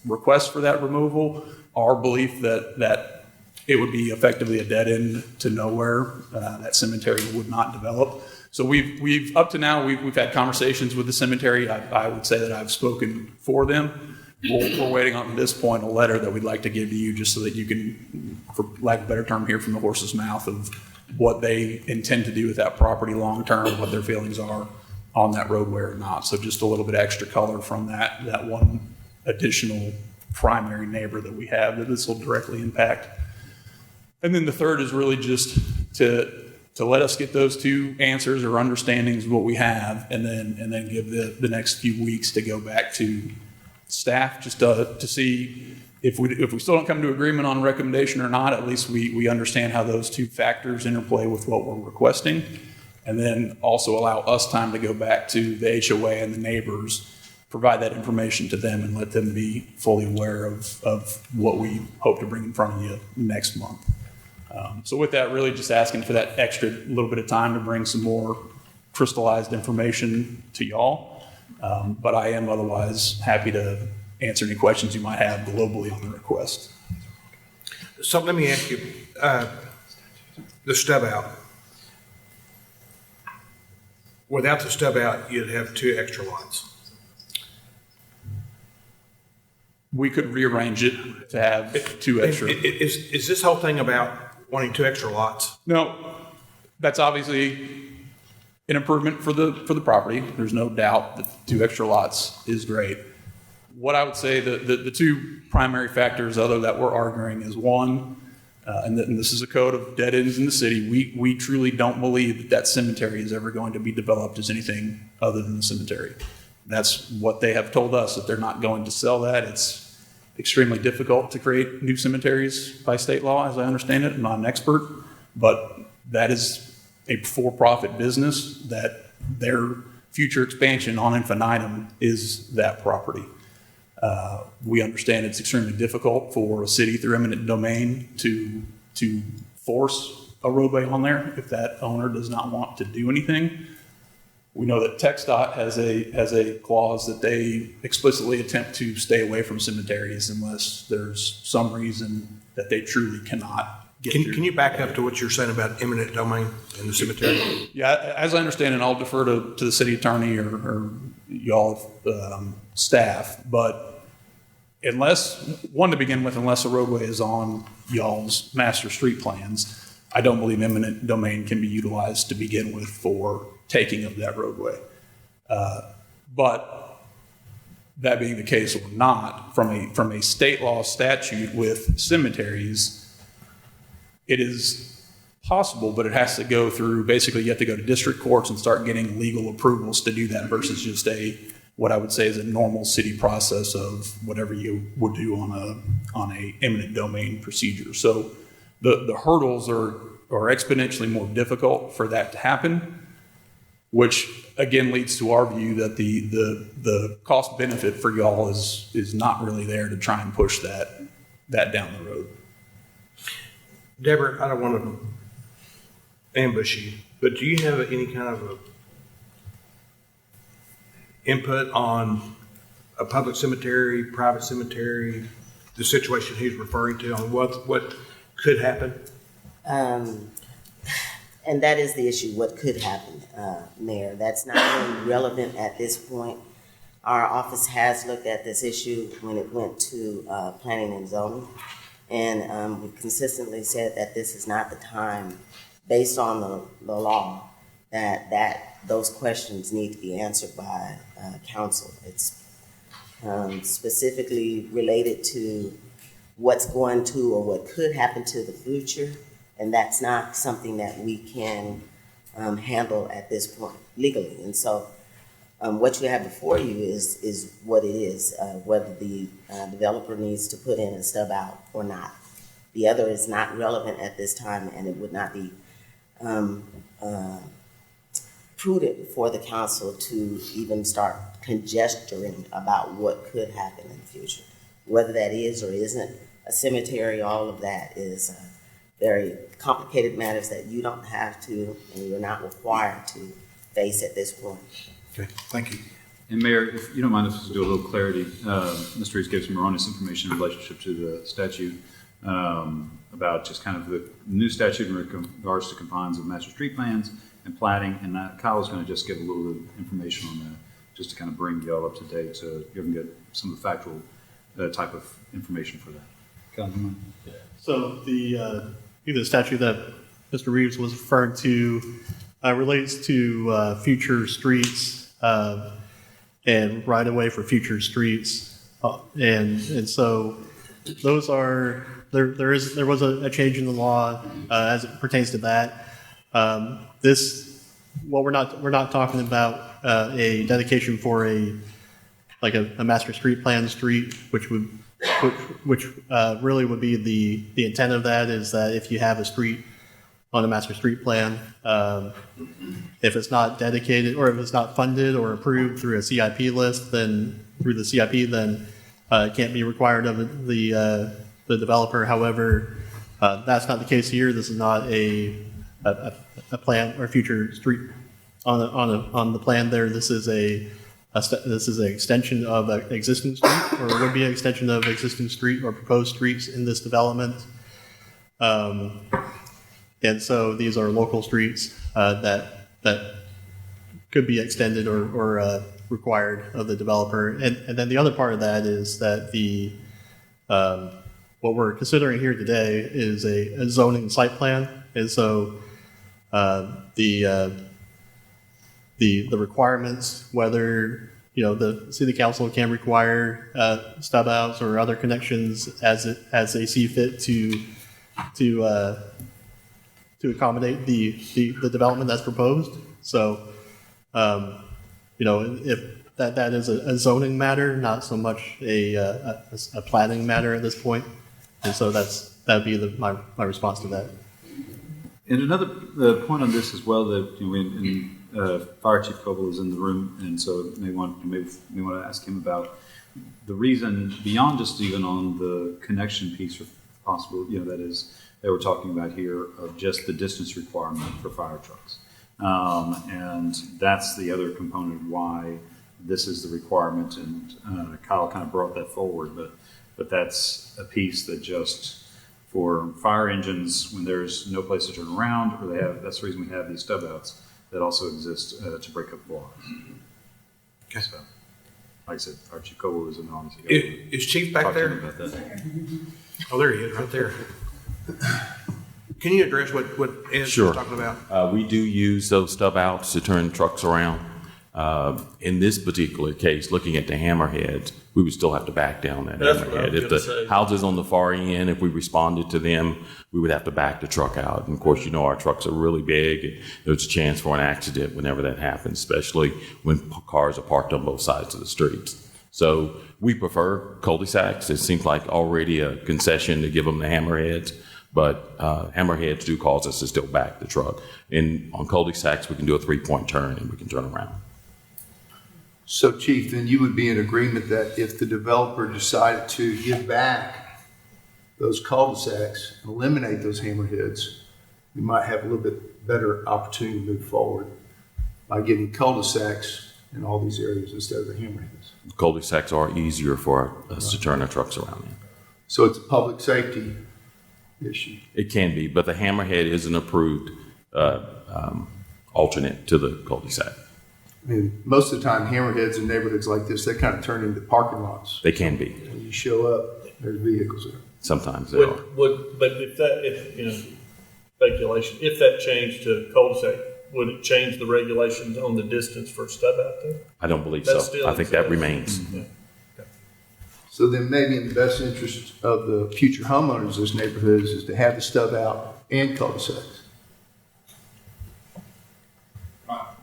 request for that removal. Our belief that it would be effectively a dead end to nowhere, that cemetery would not develop. So we've up to now, we've had conversations with the cemetery. I would say that I've spoken for them. We're waiting on this point a letter that we'd like to give to you just so that you can, for lack of a better term, hear from the horse's mouth of what they intend to do with that property long term, what their feelings are on that roadway or not. So just a little bit extra color from that one additional primary neighbor that we have that this will directly impact. And then the third is really just to let us get those two answers or understandings of what we have, and then give the next few weeks to go back to staff just to see if we still don't come to agreement on recommendation or not. At least we understand how those two factors interplay with what we're requesting, and then also allow us time to go back to the HOA and the neighbors, provide that information to them, and let them be fully aware of what we hope to bring in front of you next month. So with that, really just asking for that extra little bit of time to bring some more crystallized information to y'all. But I am otherwise happy to answer any questions you might have globally on the request. So let me ask you, the stub out. Without the stub out, you'd have 2 extra lots. We could rearrange it to have 2 extra. Is this whole thing about wanting 2 extra lots? No, that's obviously an improvement for the property. There's no doubt that 2 extra lots is great. What I would say the 2 primary factors other that we're arguing is one, and this is a code of dead ends in the city. We truly don't believe that cemetery is ever going to be developed as anything other than the cemetery. That's what they have told us, that they're not going to sell that. It's extremely difficult to create new cemeteries by state law, as I understand it. I'm not an expert, but that is a for-profit business that their future expansion on infinitum is that property. We understand it's extremely difficult for a city through eminent domain to force a roadway on there if that owner does not want to do anything. We know that TxDOT has a clause that they explicitly attempt to stay away from cemeteries unless there's some reason that they truly cannot get through. Can you back up to what you're saying about eminent domain in the cemetery? Yeah, as I understand it, I'll defer to the city attorney or y'all staff, but unless a roadway is on y'all's master street plans, I don't believe eminent domain can be utilized to begin with for taking of that roadway. But that being the case or not, from a state law statute with cemeteries, it is possible, but it has to go through, basically you have to go to district courts and start getting legal approvals to do that versus just what I would say is a normal city process of whatever you would do on a eminent domain procedure. So the hurdles are exponentially more difficult for that to happen, which again leads to our view that the cost benefit for y'all is not really there to try and push that down the road. Deborah, I don't want to ambush you, but do you have any kind of input on a public cemetery, private cemetery, the situation he's referring to, on what could happen? And that is the issue, what could happen, Mayor. That's not really relevant at this point. Our office has looked at this issue when it went to planning and zoning. And we've consistently said that this is not the time, based on the law, that those questions need to be answered by council. It's specifically related to what's going to or what could happen to the future. And that's not something that we can handle at this point legally. And so what you have before you is what it is, whether the developer needs to put in a stub out or not. The other is not relevant at this time, and it would not be prudent for the council to even start conjecturing about what could happen in the future. Whether that is or isn't a cemetery, all of that is very complicated matters that you don't have to and you're not required to face at this point. Okay, thank you. And Mayor, if you don't mind, us to do a little clarity. Mr. Reeves gave some erroneous information in relationship to the statute about just kind of the new statute in regards to confines of master street plans and platting. And Kyle is going to just give a little bit of information on that, just to kind of bring y'all up to date so you can get some of the factual type of information for that. Kyle, do you mind? So the statute that Mr. Reeves was referring to relates to future streets and right of way for future streets, and so those are there was a change in the law as it pertains to that. We're not talking about a dedication for a master street plan street, which really would be the intent of that is that if you have a street on a master street plan, if it's not dedicated or if it's not funded or approved through a CIP list, then it can't be required of the developer. However, that's not the case here. This is not a plan or future street on the plan there. This is an extension of an existing street, or would be an extension of existing street or proposed streets in this development. And so these are local streets that could be extended or required of the developer. And then the other part of that is that what we're considering here today is a zoning site plan. And so the requirements, whether the city council can require stub outs or other connections as they see fit to accommodate the development that's proposed. So, if that is a zoning matter, not so much a planning matter at this point. And so that'd be my response to that. And another point on this as well, that Fire Chief Coble is in the room, and so may want to ask him about the reason beyond just even on the connection piece, or possible, that is that we're talking about here, of just the distance requirement for fire trucks, and that's the other component why this is the requirement. And Kyle kind of brought that forward, but that's a piece that just for fire engines, when there's no place to turn around, or that's the reason we have these stub outs that also exist to break up blocks. Okay. So, like I said, our Chief Coble is in the audience. Is Chief back there? Oh, there he is, right there. Can you address what Ed was talking about? We do use those stub outs to turn trucks around. In this particular case, looking at the hammerheads, we would still have to back down that hammerhead. If the houses on the far end, if we responded to them, we would have to back the truck out. And of course, our trucks are really big, and there's a chance for an accident whenever that happens, especially when cars are parked on both sides of the streets. So we prefer cul-de-sacs. It seems like already a concession to give them the hammerheads, but hammerheads do cause us to still back the truck. And on cul-de-sacs, we can do a 3-point turn and we can turn around. So Chief, then you would be in agreement that if the developer decided to give back those cul-de-sacs and eliminate those hammerheads, we might have a little bit better opportunity to move forward by getting cul-de-sacs in all these areas instead of the hammerheads. Cul-de-sacs are easier for us to turn our trucks around in. So it's a public safety issue. It can be, but the hammerhead is an approved alternate to the cul-de-sac. I mean, most of the time, hammerheads in neighborhoods like this, they kind of turn into parking lots. They can be. When you show up, there's vehicles there. Sometimes they are. But if speculation, if that changed to cul-de-sac, would it change the regulations on the distance for stub out there? I don't believe so. I think that remains. Mm-hmm. So then maybe in the best interest of the future homeowners of this neighborhoods is to have the stub out and cul-de-sacs.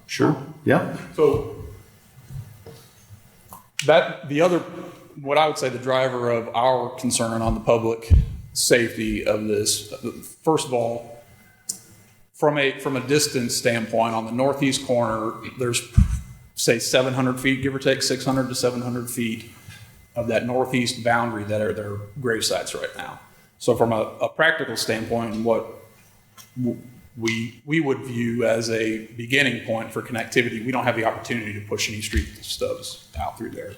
Sure. Yeah. So what I would say the driver of our concern on the public safety of this, first of all, from a distance standpoint, on the northeast corner, there's say 700 feet, give or take 600 to 700 feet of that northeast boundary that are their grave sites right now. So from a practical standpoint, what we would view as a beginning point for connectivity. We don't have the opportunity to push any street stubs out through there.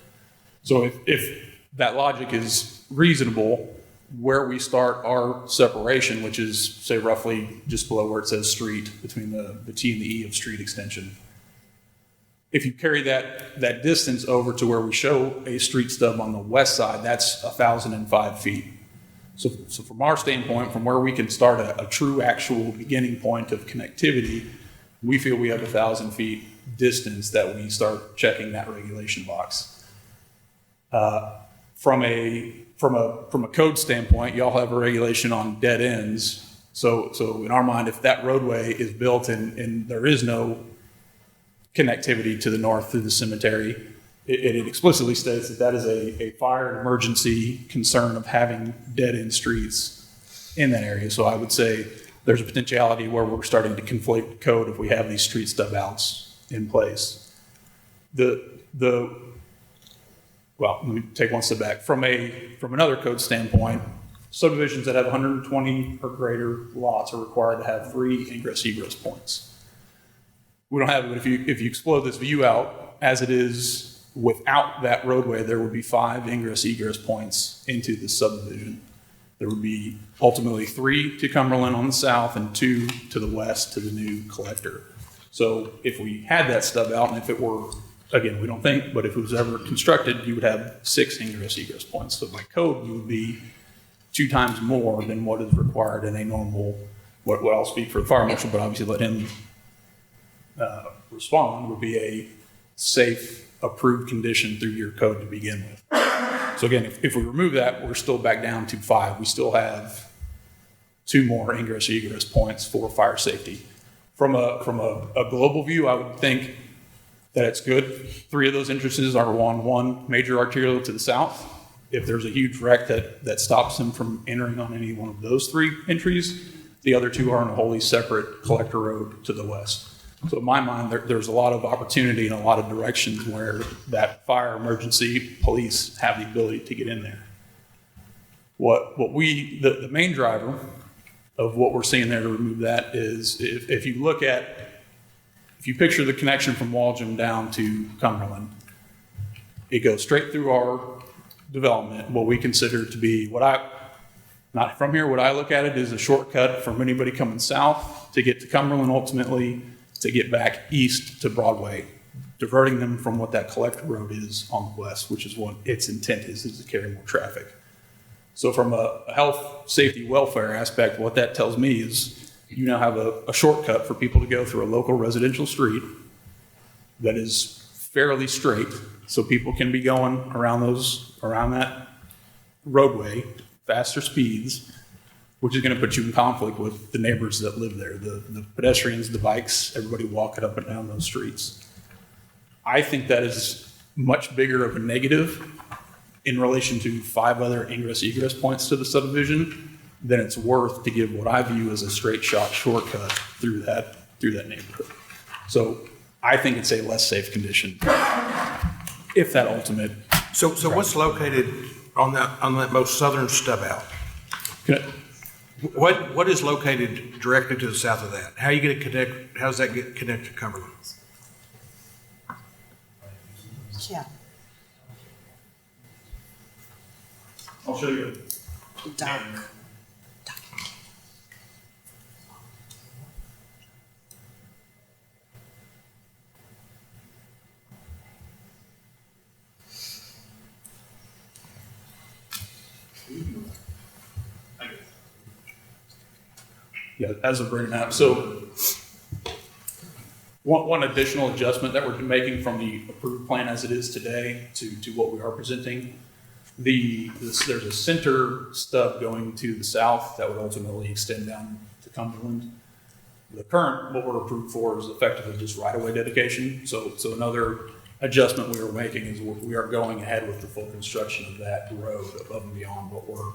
So if that logic is reasonable, where we start our separation, which is, say, roughly just below where it says street, between the T and the E of street extension, if you carry that distance over to where we show a street stub on the west side, that's 1,005 feet. So from our standpoint, from where we can start a true actual beginning point of connectivity, we feel we have 1,000 feet distance that we start checking that regulation box. From a code standpoint, y'all have a regulation on dead ends. So in our mind, if that roadway is built and there is no connectivity to the north through the cemetery, it explicitly states that is a fire and emergency concern of having dead-end streets in that area. So I would say there's a potentiality where we're starting to conflate the code if we have these street stub outs in place. Well, let me take one step back. From another code standpoint, subdivisions that have 120 or greater lots are required to have 3 ingress-egress points. We don't have it, but if you explode this view out as it is without that roadway, there would be 5 ingress-egress points into the subdivision. There would be ultimately 3 to Cumberland on the south and 2 to the west to the new collector. So if we had that stub out, and if it were, again, we don't think, but if it was ever constructed, you would have 6 ingress-egress points. So by code, you would be 2 times more than what is required in a normal, what I'll speak for the fire marshal, but obviously let him respond, would be a safe, approved condition through your code to begin with. So again, if we remove that, we're still back down to 5. We still have 2 more ingress-egress points for fire safety. From a global view, I would think that it's good. 3 of those entrances are on one major arterial to the south. If there's a huge wreck that stops them from entering on any one of those 3 entries, the other 2 are on a wholly separate collector road to the west. So in my mind, there's a lot of opportunity in a lot of directions where that fire emergency police have the ability to get in there. The main driver of what we're seeing there to remove that is if you picture the connection from Walgem down to Cumberland, it goes straight through our development, what we consider to be what I look at it is a shortcut from anybody coming south to get to Cumberland, ultimately to get back east to Broadway, diverting them from what that collector road is on the west, which is what its intent is to carry more traffic. So from a health, safety, welfare aspect, what that tells me is you now have a shortcut for people to go through a local residential street that is fairly straight, so people can be going around that roadway, faster speeds, which is going to put you in conflict with the neighbors that live there, the pedestrians, the bikes, everybody walking up and down those streets. I think that is much bigger of a negative in relation to 5 other ingress-egress points to the subdivision than it's worth to give what I view as a straight shot shortcut through that neighborhood. So I think it's a less safe condition if that ultimate. So what's located on that most southern stub out? What is located directly to the south of that? How are you going to connect? How does that get connected to Cumberland? Yeah. I'll show you. Doc. Yeah, as of right now. So one additional adjustment that we're making from the approved plan as it is today to what we are presenting, there's a center stub going to the south that would ultimately extend down to Cumberland. The current, what we're approved for is effectively just right-of-way dedication. So another adjustment we are making is we are going ahead with the full construction of that road above and beyond what we're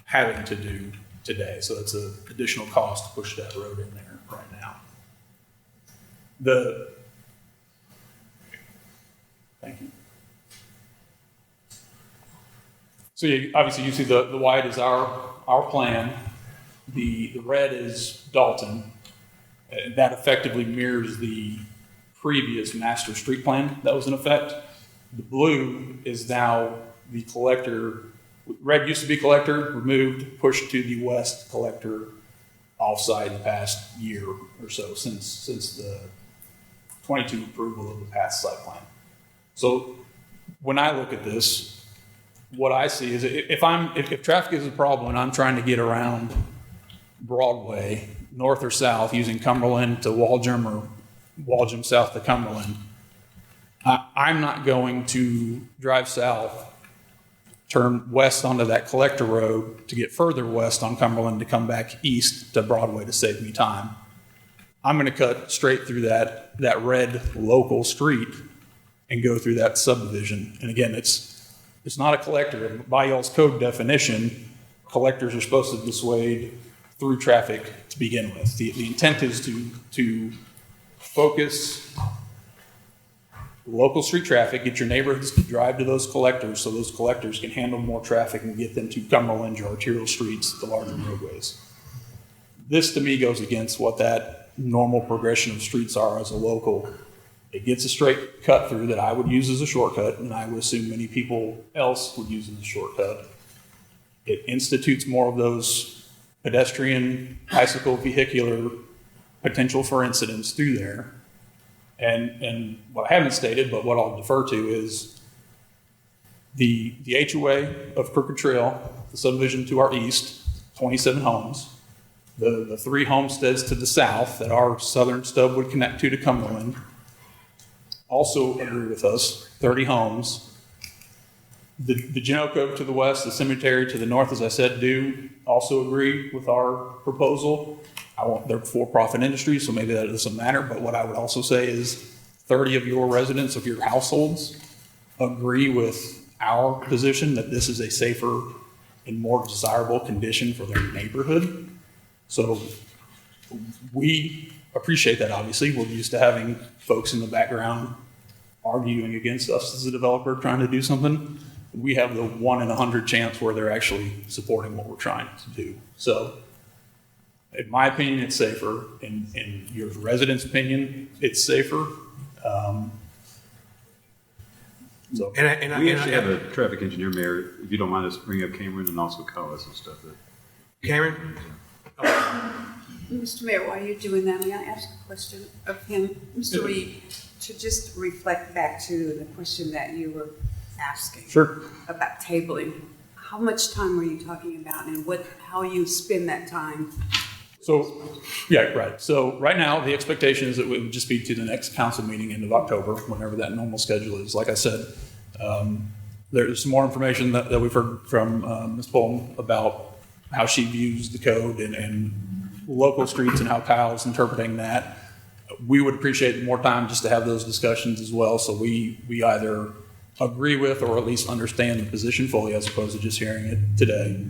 having to do today. So that's an additional cost to push that road in there right now. Thank you. So obviously you see the white is our plan. The red is Dalton. That effectively mirrors the previous master street plan that was in effect. The blue is now the collector. Red used to be collector, removed, pushed to the west collector offsite in the past year or so since the 22 approval of the past site plan. So when I look at this, what I see is if traffic is a problem and I'm trying to get around Broadway, north or south, using Cumberland to Waldrum or Waldrum south to Cumberland, I'm not going to drive south, turn west onto that collector road to get further west on Cumberland to come back east to Broadway to save me time. I'm going to cut straight through that red local street and go through that subdivision. And again, it's not a collector. By y'all's code definition, collectors are supposed to dissuade through traffic to begin with. The intent is to focus local street traffic, get your neighborhoods to drive to those collectors so those collectors can handle more traffic and get them to Cumberland or arterial streets, the larger roadways. This to me goes against what that normal progression of streets are as a local. It gets a straight cut through that I would use as a shortcut, and I would assume many people else would use as a shortcut. It institutes more of those pedestrian, bicycle, vehicular potential for incidents through there. And what I haven't stated, but what I'll defer to is the HOA of Crooked Trail, the subdivision to our east, 27 homes. The 3 homesteads to the south that our southern stub would connect to Cumberland also agree with us, 30 homes. The Genoco to the west, the cemetery to the north, as I said, do also agree with our proposal. They're for-profit industries, so maybe that doesn't matter, but what I would also say is 30 of your residents of your households agree with our position that this is a safer and more desirable condition for their neighborhood. So we appreciate that, obviously. We're used to having folks in the background arguing against us as a developer trying to do something. We have the 1 in 100 chance where they're actually supporting what we're trying to do. So in my opinion, it's safer. In your residents' opinion, it's safer. We actually have a traffic engineer, Mayor, if you don't mind us bringing up Cameron and also Kyle has some stuff. Cameron? Mr. Mayor, while you're doing that, may I ask a question of him? Mr. Reed, to just reflect back to the question that you were asking. Sure. About tabling. How much time were you talking about and how you spend that time? So, yeah, right. So right now, the expectation is that it would just be to the next council meeting end of October, whenever that normal schedule is. Like I said, there's some more information that we've heard from Ms. Bolton about how she views the code and local streets and how Kyle's interpreting that. We would appreciate more time just to have those discussions as well, so we either agree with or at least understand the position fully as opposed to just hearing it today.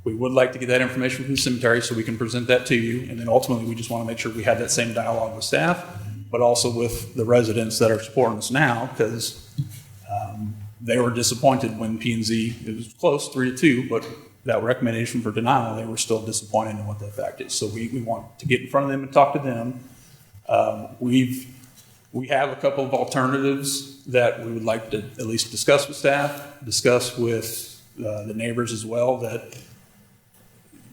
We would like to get that information from the cemetery so we can present that to you, and then ultimately we just want to make sure we have that same dialogue with staff, but also with the residents that are supporting us now, because they were disappointed when P&Z, it was close, 3-2, but that recommendation for denial, they were still disappointed in what that fact is. So we want to get in front of them and talk to them. We have a couple of alternatives that we would like to at least discuss with staff, discuss with the neighbors as well, that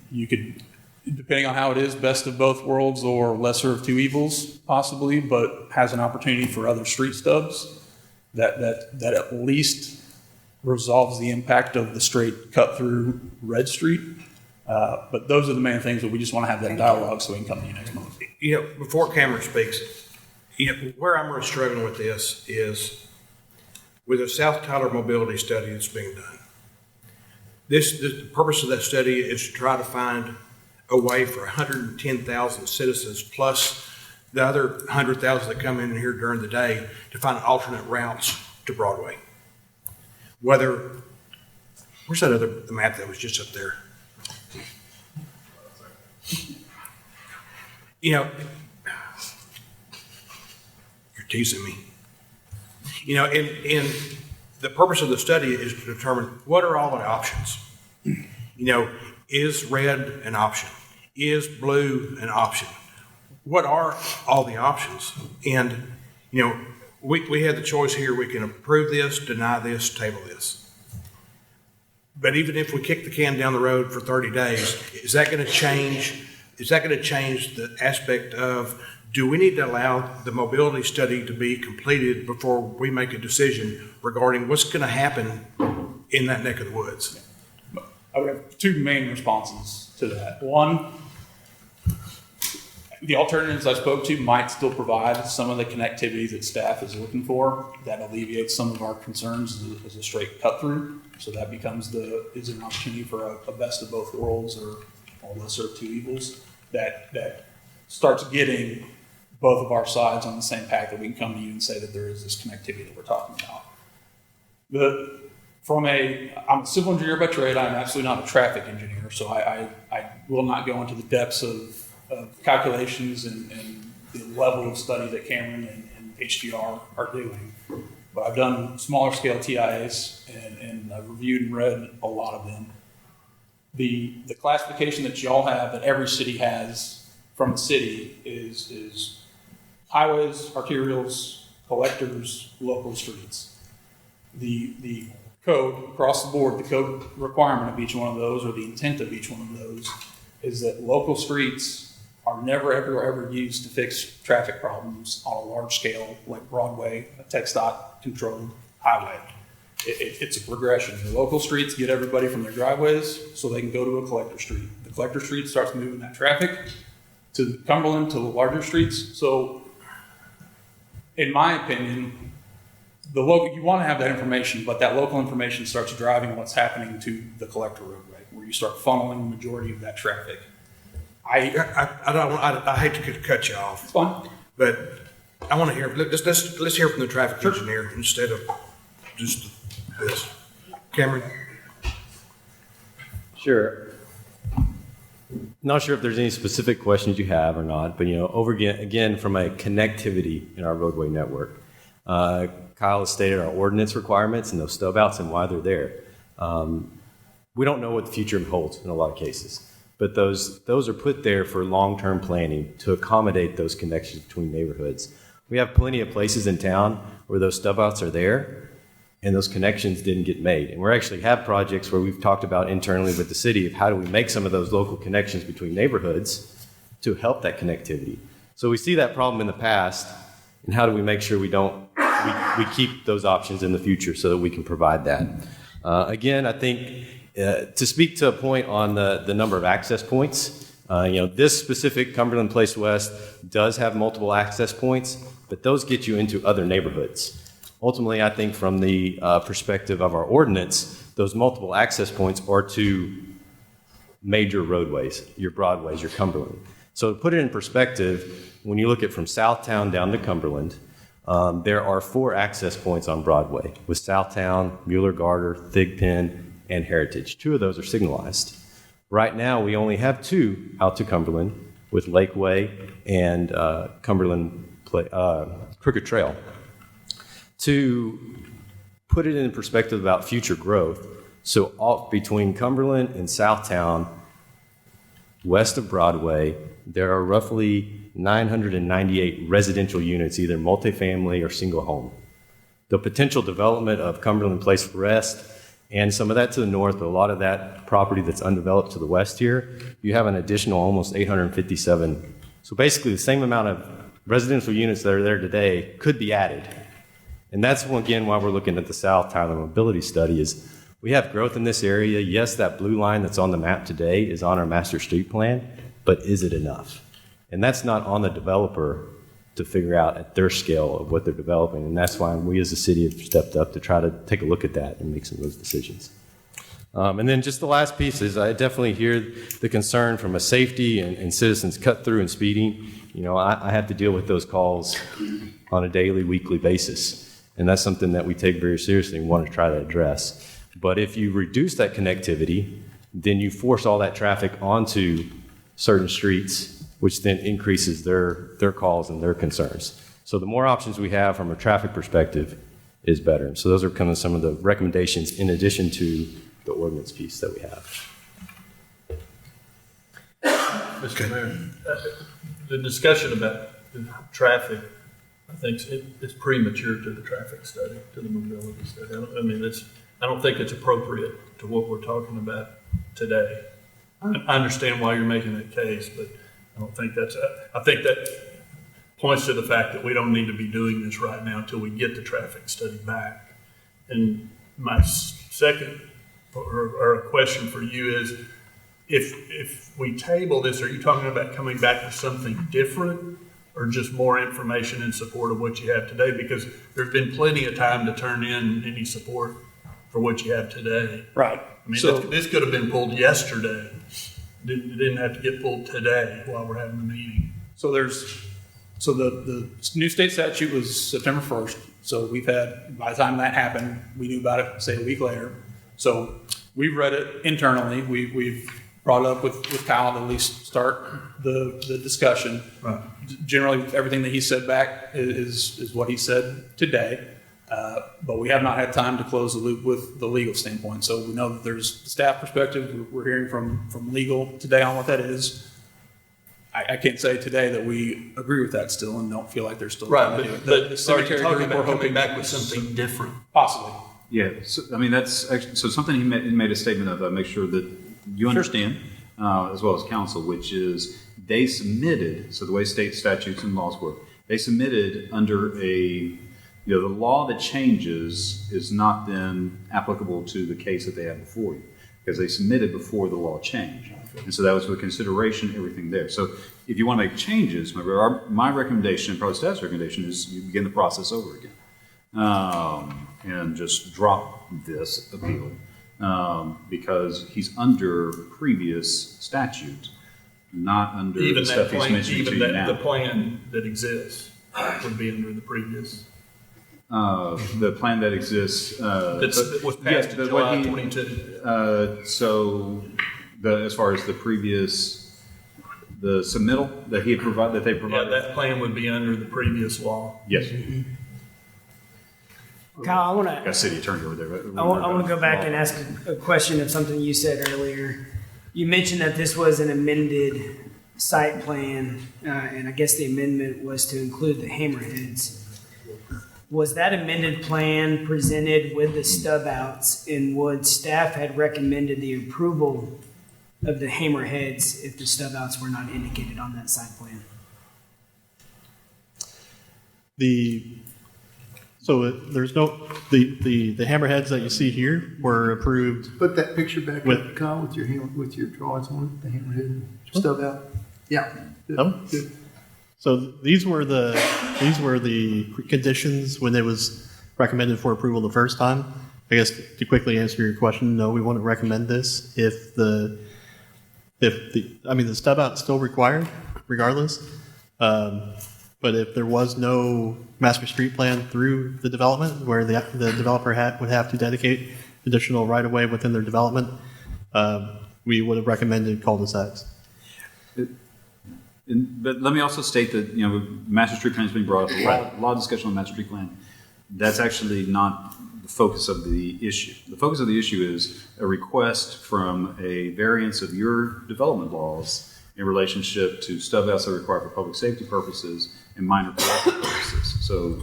you could, depending on how it is, best of both worlds or lesser of two evils possibly, but has an opportunity for other street stubs that at least resolves the impact of the straight cut through Red Street. But those are the main things that we just want to have that dialogue so we can come to you next month. You know, before Cameron speaks, where I'm really struggling with this is with the South Tyler mobility study that's being done. The purpose of that study is to try to find a way for 110,000 citizens plus the other 100,000 that come in here during the day to find alternate routes to Broadway. Where's that other map that was just up there? You're teasing me. And the purpose of the study is to determine what are all the options. is red an option? Is blue an option? What are all the options? And, you know, we had the choice here. We can approve this, deny this, table this. But even if we kick the can down the road for 30 days, is that going to change? Is that going to change the aspect of, do we need to allow the mobility study to be completed before we make a decision regarding what's going to happen in that neck of the woods? I would have two main responses to that. One, the alternatives I spoke to might still provide some of the connectivity that staff is looking for that alleviates some of our concerns as a straight cut through. So that becomes is an opportunity for a best of both worlds, or a lesser of two evils, that starts getting both of our sides on the same path, that we can come to you and say that there is this connectivity that we're talking about. I'm a civil engineer by trade. I'm absolutely not a traffic engineer, so I will not go into the depths of calculations and the level of study that Cameron and HDR are doing. But I've done smaller scale TIAs and I've reviewed and read a lot of them. The classification that y'all have, that every city has from the city, is highways, arterials, collectors, local streets. The code across the board, the code requirement of each one of those, or the intent of each one of those, is that local streets are never, ever used to fix traffic problems on a large scale, like Broadway, a TxDOT controlled highway. It's a progression. The local streets get everybody from their driveways so they can go to a collector street. The collector street starts moving that traffic to Cumberland, to the larger streets. So, in my opinion, you want to have that information, but that local information starts driving what's happening to the collector roadway, where you start funneling the majority of that traffic. I hate to cut you off. It's fine. But I want to hear, let's hear from the traffic engineer instead of just this. Cameron? Sure. Not sure if there's any specific questions you have or not, but again, from a connectivity in our roadway network, Kyle has stated our ordinance requirements and those stub outs and why they're there. We don't know what the future holds in a lot of cases, but those are put there for long-term planning to accommodate those connections between neighborhoods. We have plenty of places in town where those stub outs are there and those connections didn't get made. And we actually have projects where we've talked about internally with the city of how do we make some of those local connections between neighborhoods to help that connectivity. So we see that problem in the past, and how do we make sure we keep those options in the future so that we can provide that. Again, I think to speak to a point on the number of access points, this specific Cumberland Place West does have multiple access points, but those get you into other neighborhoods. Ultimately, I think from the perspective of our ordinance, those multiple access points are to major roadways, your Broadways, your Cumberland. So to put it in perspective, when you look at from Southtown down to Cumberland, there are 4 access points on Broadway with Southtown, Mueller-Garter, Thigpen, and Heritage. 2 of those are signalized. Right now, we only have 2 out to Cumberland with Lakeway and Crooked Trail. To put it in perspective about future growth, so between Cumberland and Southtown, west of Broadway, there are roughly 998 residential units, either multifamily or single home. The potential development of Cumberland Place West and some of that to the north, but a lot of that property that's undeveloped to the west here, you have an additional almost 857. So basically the same amount of residential units that are there today could be added. And that's, again, why we're looking at the South Tyler Mobility Study is we have growth in this area. Yes, that blue line that's on the map today is on our master street plan, but is it enough? And that's not on the developer to figure out at their scale of what they're developing. And that's why we as a city have stepped up to try to take a look at that and make some of those decisions. And then just the last piece is I definitely hear the concern from a safety and citizens cut through and speeding. I have to deal with those calls on a daily, weekly basis. And that's something that we take very seriously and want to try to address. But if you reduce that connectivity, then you force all that traffic onto certain streets, which then increases their calls and their concerns. So the more options we have from a traffic perspective is better. So those are kind of some of the recommendations in addition to the ordinance piece that we have. Mr. Mayor, the discussion about traffic, I think it's premature to the traffic study, to the mobility study. I don't think it's appropriate to what we're talking about today. I understand why you're making that case, but I don't think I think that points to the fact that we don't need to be doing this right now until we get the traffic study back. And my second or a question for you is, if we table this, are you talking about coming back with something different or just more information in support of what you have today? Because there's been plenty of time to turn in any support for what you have today. Right. I mean, this could have been pulled yesterday. It didn't have to get pulled today while we're having the meeting. So the new state statute was September 1st. So we've had, by the time that happened, we knew about it, say, a week later. So we've read it internally. We've brought it up with Kyle to at least start the discussion. Right. Generally, everything that he said back is what he said today. But we have not had time to close the loop with the legal standpoint. So we know that there's the staff perspective. We're hearing from legal today on what that is. I can't say today that we agree with that still and don't feel like there's still right. But the are you cemetery talking group about we're coming hoping back with something different? Possibly. Yeah, so, I mean, that's actually, so something he made a statement of, make sure that you understand, as well as council, which is they submitted, so the way state statutes and laws work, they submitted under the law that changes is not then applicable to the case that they have before you, because they submitted before the law changed. And so that was with consideration, everything there. So if you want to make changes, my recommendation, probably staff's recommendation, is you begin the process over again. And just drop this appeal because he's under previous statute, not under the stuff he's mentioning to you now. The plan that exists would be under the previous. The plan that exists that was passed in July 22. So, as far as the previous, the submittal that he had provided, that they provided, that plan would be under the previous law. Yes. Kyle, I want to. Got a city attorney over there. I want to go back and ask a question of something you said earlier. You mentioned that this was an amended site plan, and I guess the amendment was to include the hammerheads. Was that amended plan presented with the stub outs, and would staff had recommended the approval of the hammerheads if the stub outs were not indicated on that site plan? There's no, the hammerheads that you see here were approved. Put that picture back up, Kyle, with your drawings on it, the hammerhead stub out. Yeah. Good. So these were the conditions when it was recommended for approval the first time. I guess to quickly answer your question, no, we wouldn't recommend this if the stub out still required regardless. But if there was no master street plan through the development where the developer would have to dedicate additional right of way within their development, we would have recommended cul-de-sacs. But let me also state that, master street plan is being brought up, a lot of discussion on master street plan. That's actually not the focus of the issue. The focus of the issue is a request from a variance of your development laws in relationship to stub outs that are required for public safety purposes and minor collective purposes. So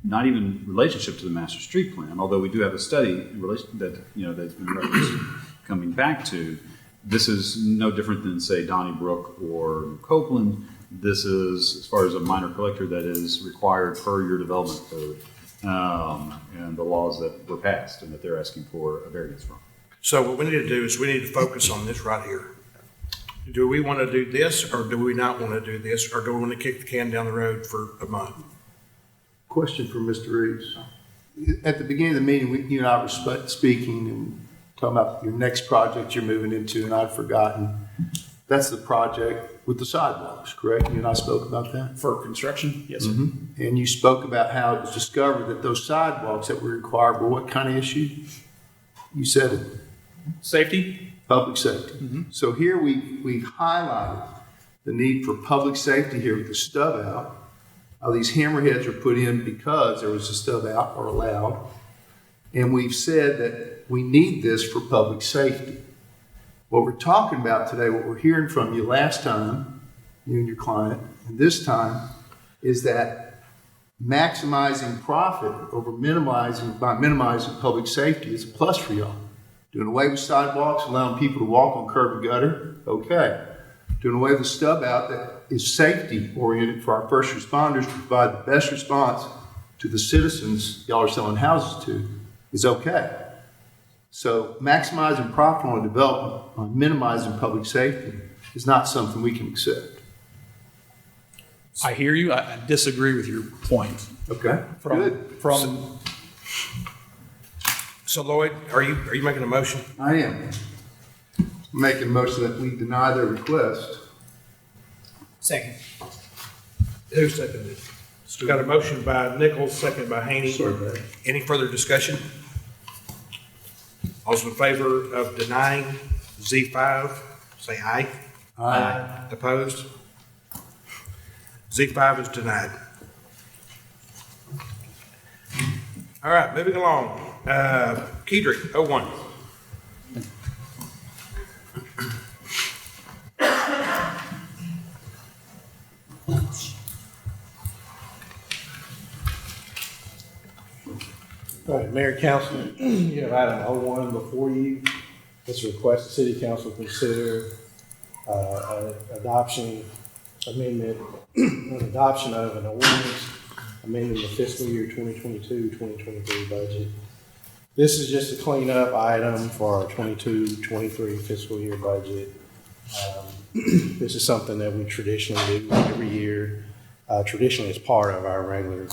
not even relationship to the master street plan, although we do have a study in relation that, that's been referenced coming back to. This is no different than, say, Donnybrook or Copeland. This is, as far as a minor collector, that is required per your development code and the laws that were passed and that they're asking for a variance from. So what we need to do is we need to focus on this right here. Do we want to do this, or do we not want to do this, or do we want to kick the can down the road for a month? Question for Mr. Reeves. At the beginning of the meeting, you and I were speaking and talking about your next project you're moving into, and I'd forgotten. That's the project with the sidewalks, correct? You and I spoke about that? For construction? Yes, sir. Mm-hmm. And you spoke about how it was discovered that those sidewalks that were required were what kind of issue? You said it. Safety. Public safety. Mm-hmm. So here we've highlighted the need for public safety here with the stub out. How these hammerheads are put in because there was a stub out or allowed. And we've said that we need this for public safety. What we're talking about today, what we're hearing from you last time, you and your client, and this time, is that maximizing profit over minimizing public safety is a plus for y'all. Doing away with sidewalks, allowing people to walk on curb and gutter, okay. Doing away with the stub out that is safety oriented for our first responders to provide the best response to the citizens y'all are selling houses to is okay. So maximizing profit on development, on minimizing public safety is not something we can accept. I hear you. I disagree with your point. Okay, good. So Lloyd, are you making a motion? I am. Making a motion that we deny their request. Second. Who seconded it? We got a motion by Nichols, second by Haney. Sorry. Any further discussion? All those in favor of denying Z5, say aye. Aye. Opposed? Z5 is denied. All right, moving along. Kedrick, 01. All right, Mayor, Council, you have item 01 before you. It's a request the City Council consider an adoption of an ordinance amending the fiscal year 2022-2023 budget. This is just a cleanup item for our 22-23 fiscal year budget. This is something that we traditionally do every year. Traditionally, it's part of our regular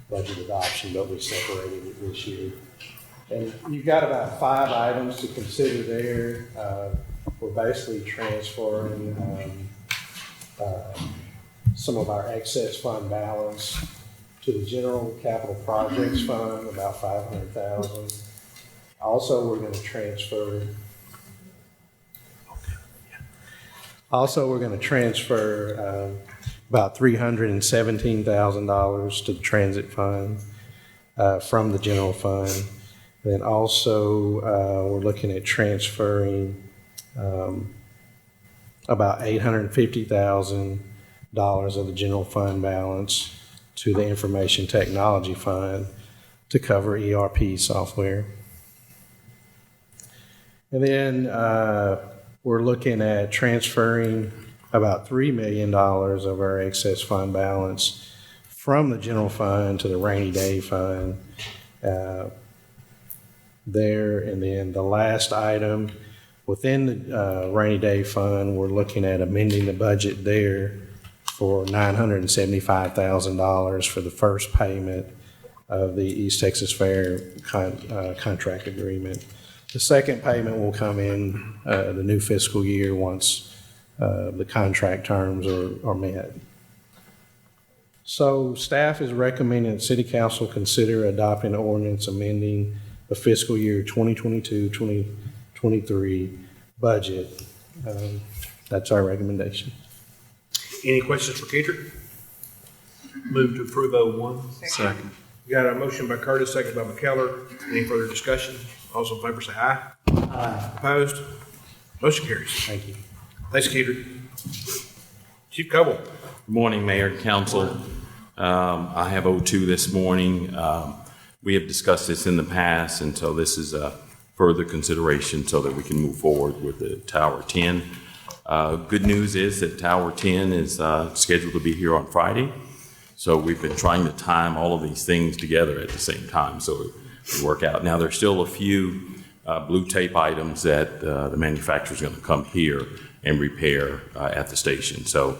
budget adoption, but we separated it this year. And you've got about 5 items to consider there. We're basically transferring some of our excess fund balance to the general capital projects fund, about $500,000. Also, we're going to transfer about $317,000 to the transit fund from the general fund. Then also, we're looking at transferring about $850,000 of the general fund balance to the information technology fund to cover ERP software. And then we're looking at transferring about $3 million of our excess fund balance from the general fund to the rainy day fund there. And then the last item within the rainy day fund, we're looking at amending the budget there for $975,000 for the first payment of the East Texas Fair contract agreement. The second payment will come in the new fiscal year once the contract terms are met. So staff is recommending that City Council consider adopting an ordinance amending the fiscal year 2022-2023 budget. That's our recommendation. Any questions for Kedrick? Move to approve 01. Second. We got a motion by Curtis, second by McKellar. Any further discussion? All those in favor say aye. Aye. Opposed? Motion carries. Thank you. Thanks, Kedrick. Chief Coble. Good morning, Mayor and Council. I have 02 this morning. We have discussed this in the past, and so this is a further consideration so that we can move forward with the Tower 10. Good news is that Tower 10 is scheduled to be here on Friday. So we've been trying to time all of these things together at the same time so it work out. Now, there's still a few blue tape items that the manufacturer is going to come here and repair at the station. So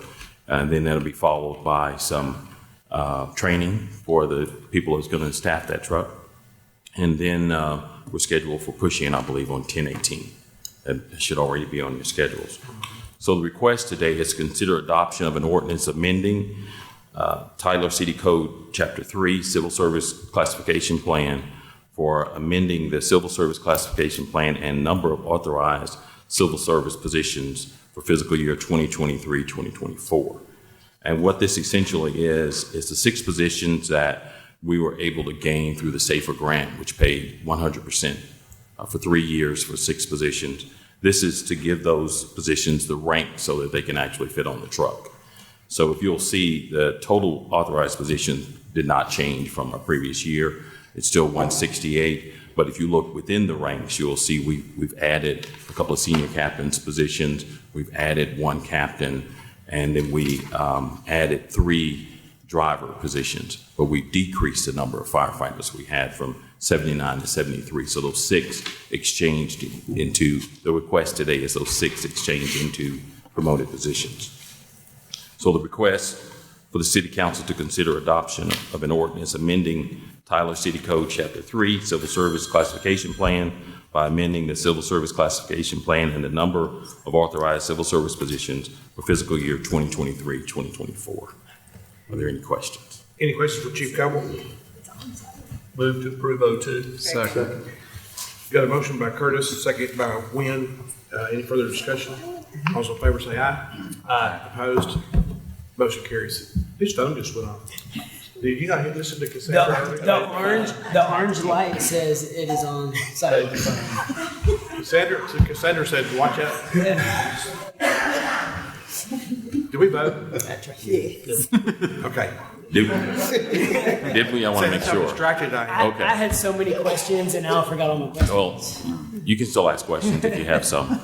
and then that'll be followed by some training for the people that's going to staff that truck. And then we're scheduled for pushing, I believe, on 10/18. That should already be on your schedules. So the request today is consider adoption of an ordinance amending Tyler City Code Chapter 3 Civil Service Classification Plan for amending the Civil Service Classification Plan and number of authorized civil service positions for fiscal year 2023-2024. And what this essentially is the 6 positions that we were able to gain through the SAFER grant, which paid 100% for 3 years for 6 positions. This is to give those positions the rank so that they can actually fit on the truck. So if you'll see, the total authorized positions did not change from our previous year. It's still 168, but if you look within the ranks, you'll see we've added a couple of senior captains positions, we've added one captain, and then we added 3 driver positions, but we decreased the number of firefighters we had from 79 to 73. So those 6 exchanged into, the request today is those 6 exchanged into promoted positions. So the request for the City Council to consider adoption of an ordinance amending Tyler City Code Chapter 3 Civil Service Classification Plan by amending the Civil Service Classification Plan and the number of authorized civil service positions for fiscal year 2023-2024. Are there any questions? Any questions for Chief Coble? Move to approve 02. Second. Got a motion by Curtis, a second by Wynn. Any further discussion? All those in favor say aye. Aye. Opposed? Motion carries. Whose phone just went off? Did you not hit this in the consent? The orange light says it is on silent phone. Cassandra said, watch out. Did we vote? Yes. Okay. Did we? I want to make sure. Distracted I am. Okay. I had so many questions and now I forgot all my questions. Well, you can still ask questions if you have some.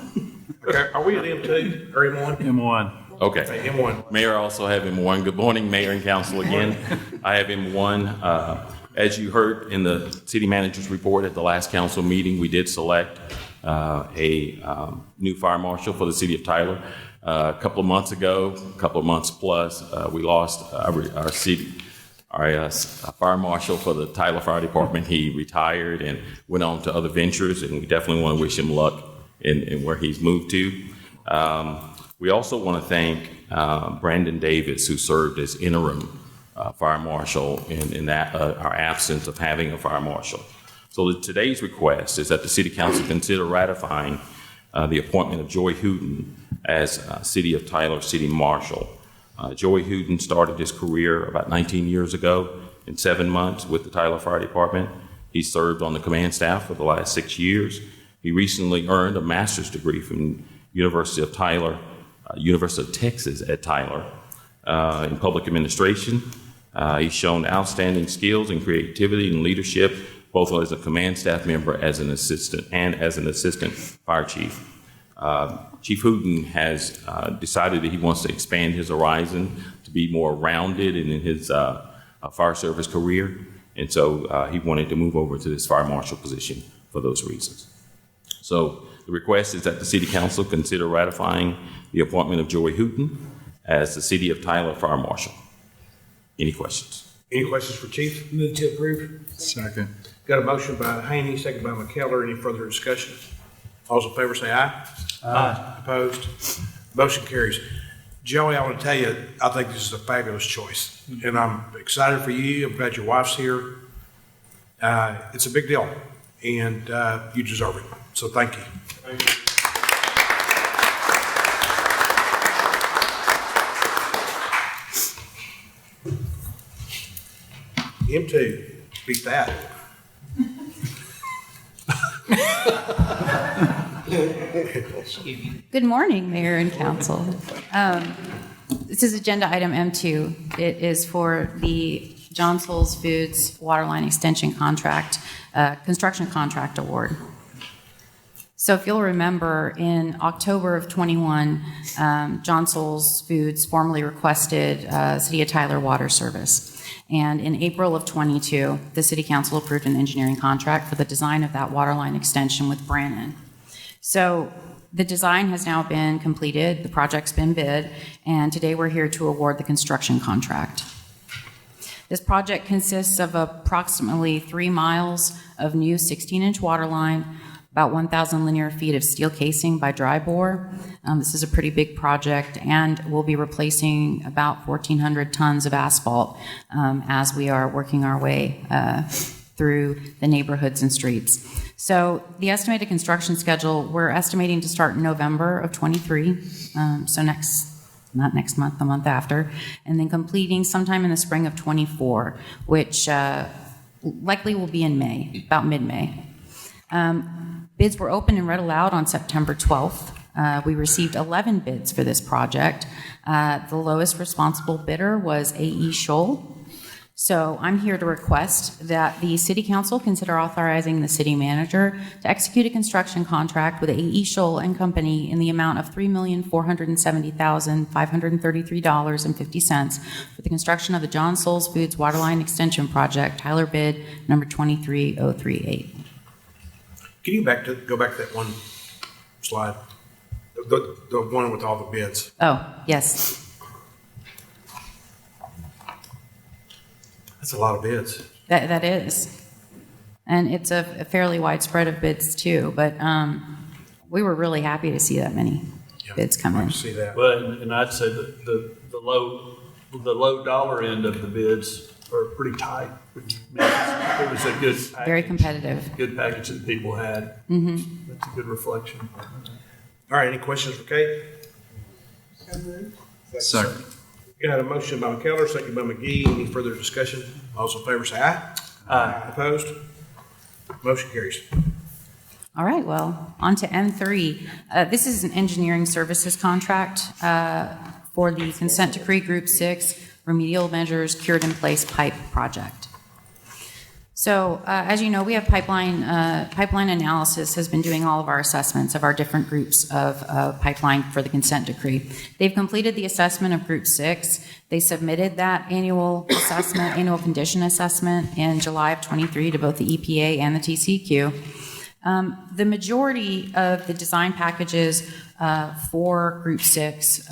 Okay, are we at M2 or M1? M1. Okay. M1. Mayor also have M1. Good morning, Mayor and Council again. I have M1. As you heard in the city manager's report at the last council meeting, we did select a new fire marshal for the city of Tyler. A couple of months ago, a couple of months plus, we lost our fire marshal for the Tyler Fire Department. He retired and went on to other ventures, and we definitely want to wish him luck in where he's moved to. We also want to thank Brandon Davis, who served as interim fire marshal in our absence of having a fire marshal. So today's request is that the City Council consider ratifying the appointment of Joy Hooten as City of Tyler City Marshal. Joy Hooten started his career about 19 years ago in 7 months with the Tyler Fire Department. He served on the command staff for the last 6 years. He recently earned a master's degree from University of Texas at Tyler in public administration. He's shown outstanding skills and creativity and leadership, both as a command staff member, as an assistant fire chief. Chief Hooten has decided that he wants to expand his horizon to be more rounded in his fire service career, and so he wanted to move over to this fire marshal position for those reasons. So the request is that the City Council consider ratifying the appointment of Joy Hooten as the City of Tyler Fire Marshal. Any questions? Any questions for Chief? Move to approve. Second. Got a motion by Haney, second by McKellar. Any further discussion? All those in favor say aye. Aye. Opposed? Motion carries. Joey, I want to tell you, I think this is a fabulous choice, and I'm excited for you. I'm glad your wife's here. It's a big deal, and you deserve it. So thank you. Thank you. M2, beat that. Good morning, Mayor and Council. This is agenda item M2. It is for the John Souls Foods Waterline Extension Contract, construction contract award. So if you'll remember, in October of 21, John Souls Foods formally requested City of Tyler water service. And in April of 22, the City Council approved an engineering contract for the design of that waterline extension with Brannan. So the design has now been completed, the project's been bid, and today we're here to award the construction contract. This project consists of approximately 3 miles of new 16-inch water line, about 1,000 linear feet of steel casing by dry bore. This is a pretty big project, and we'll be replacing about 1,400 tons of asphalt as we are working our way through the neighborhoods and streets. So the estimated construction schedule, we're estimating to start in November of 23, so not next month, the month after, and then completing sometime in the spring of 24, which likely will be in May, about mid-May. Bids were opened and read aloud on September 12th. We received 11 bids for this project. The lowest responsible bidder was A.E. Scholl. So I'm here to request that the City Council consider authorizing the city manager to execute a construction contract with A.E. Scholl and Company in the amount of $3,470,533.50 for the construction of the John Souls Foods Waterline Extension Project, Tyler bid number 23038. Can you go back to that one slide? The one with all the bids. Oh, yes. That's a lot of bids. That is. And it's a fairly wide spread of bids too, but we were really happy to see that many bids come in. See that. Well, and I'd say that the low dollar end of the bids are pretty tight, which means it was a good package. Very competitive. Good package that people had. Mm-hmm. That's a good reflection. All right, any questions for Kate? Second. Got a motion by McKellar, second by McGee. Any further discussion? All those in favor say aye. Aye. Opposed? Motion carries. All right, well, on to M3. This is an engineering services contract for the consent decree Group 6 remedial measures cured in place pipe project. So as you know, we have pipeline analysis has been doing all of our assessments of our different groups of pipeline for the consent decree. They've completed the assessment of Group 6. They submitted that annual assessment, annual condition assessment in July of 23 to both the EPA and the TCEQ. The majority of the design packages for Group 6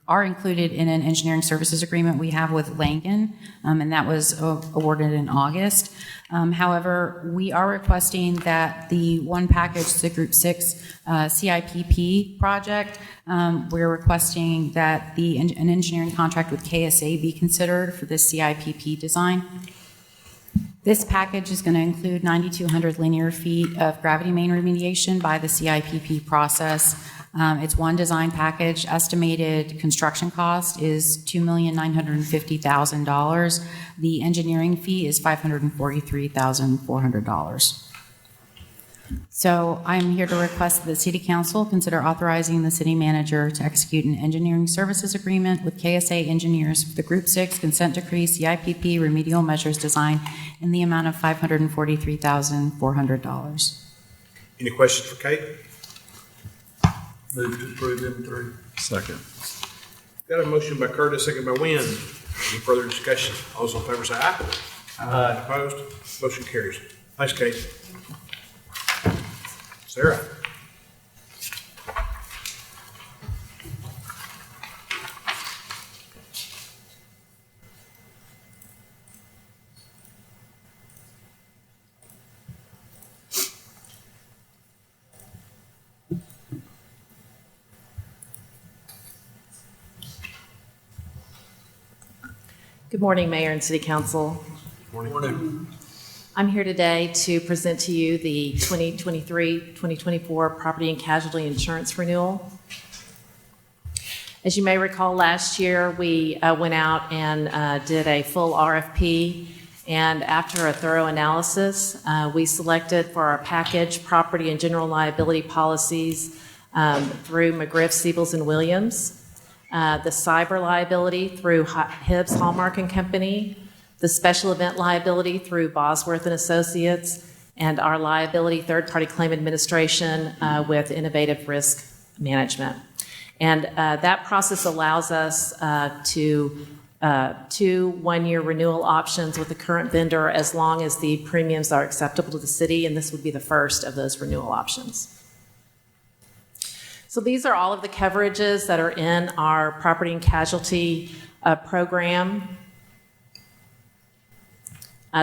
are included in an engineering services agreement we have with Langen, and that was awarded in August. However, we are requesting that the one package, the Group 6 CIPP project, we're requesting that an engineering contract with KSA be considered for this CIPP design. This package is going to include 9,200 linear feet of gravity main remediation by the CIPP process. It's one design package. Estimated construction cost is $2,950,000. The engineering fee is $543,400. So I'm here to request that the City Council consider authorizing the city manager to execute an engineering services agreement with KSA Engineers for the Group 6 consent decree CIPP remedial measures design in the amount of $543,400. Any questions for Kate? Move to approve M3. Second. Got a motion by Curtis, second by Wynn. Any further discussion? All those in favor say aye. Aye. Opposed? Motion carries. Thanks, Kate. Sarah? Good morning, Mayor and City Council. Morning. I'm here today to present to you the 2023-2024 Property and Casualty Insurance Renewal. As you may recall, last year we went out and did a full RFP, and after a thorough analysis, we selected for our package property and general liability policies through McGriff, Siebels, and Williams. The cyber liability through Hibbs, Hallmark and Company, the special event liability through Bosworth and Associates, and our liability third-party claim administration with Innovative Risk Management. And that process allows us to 2 one-year renewal options with the current vendor as long as the premiums are acceptable to the city, and this would be the first of those renewal options. So these are all of the coverages that are in our property and casualty program.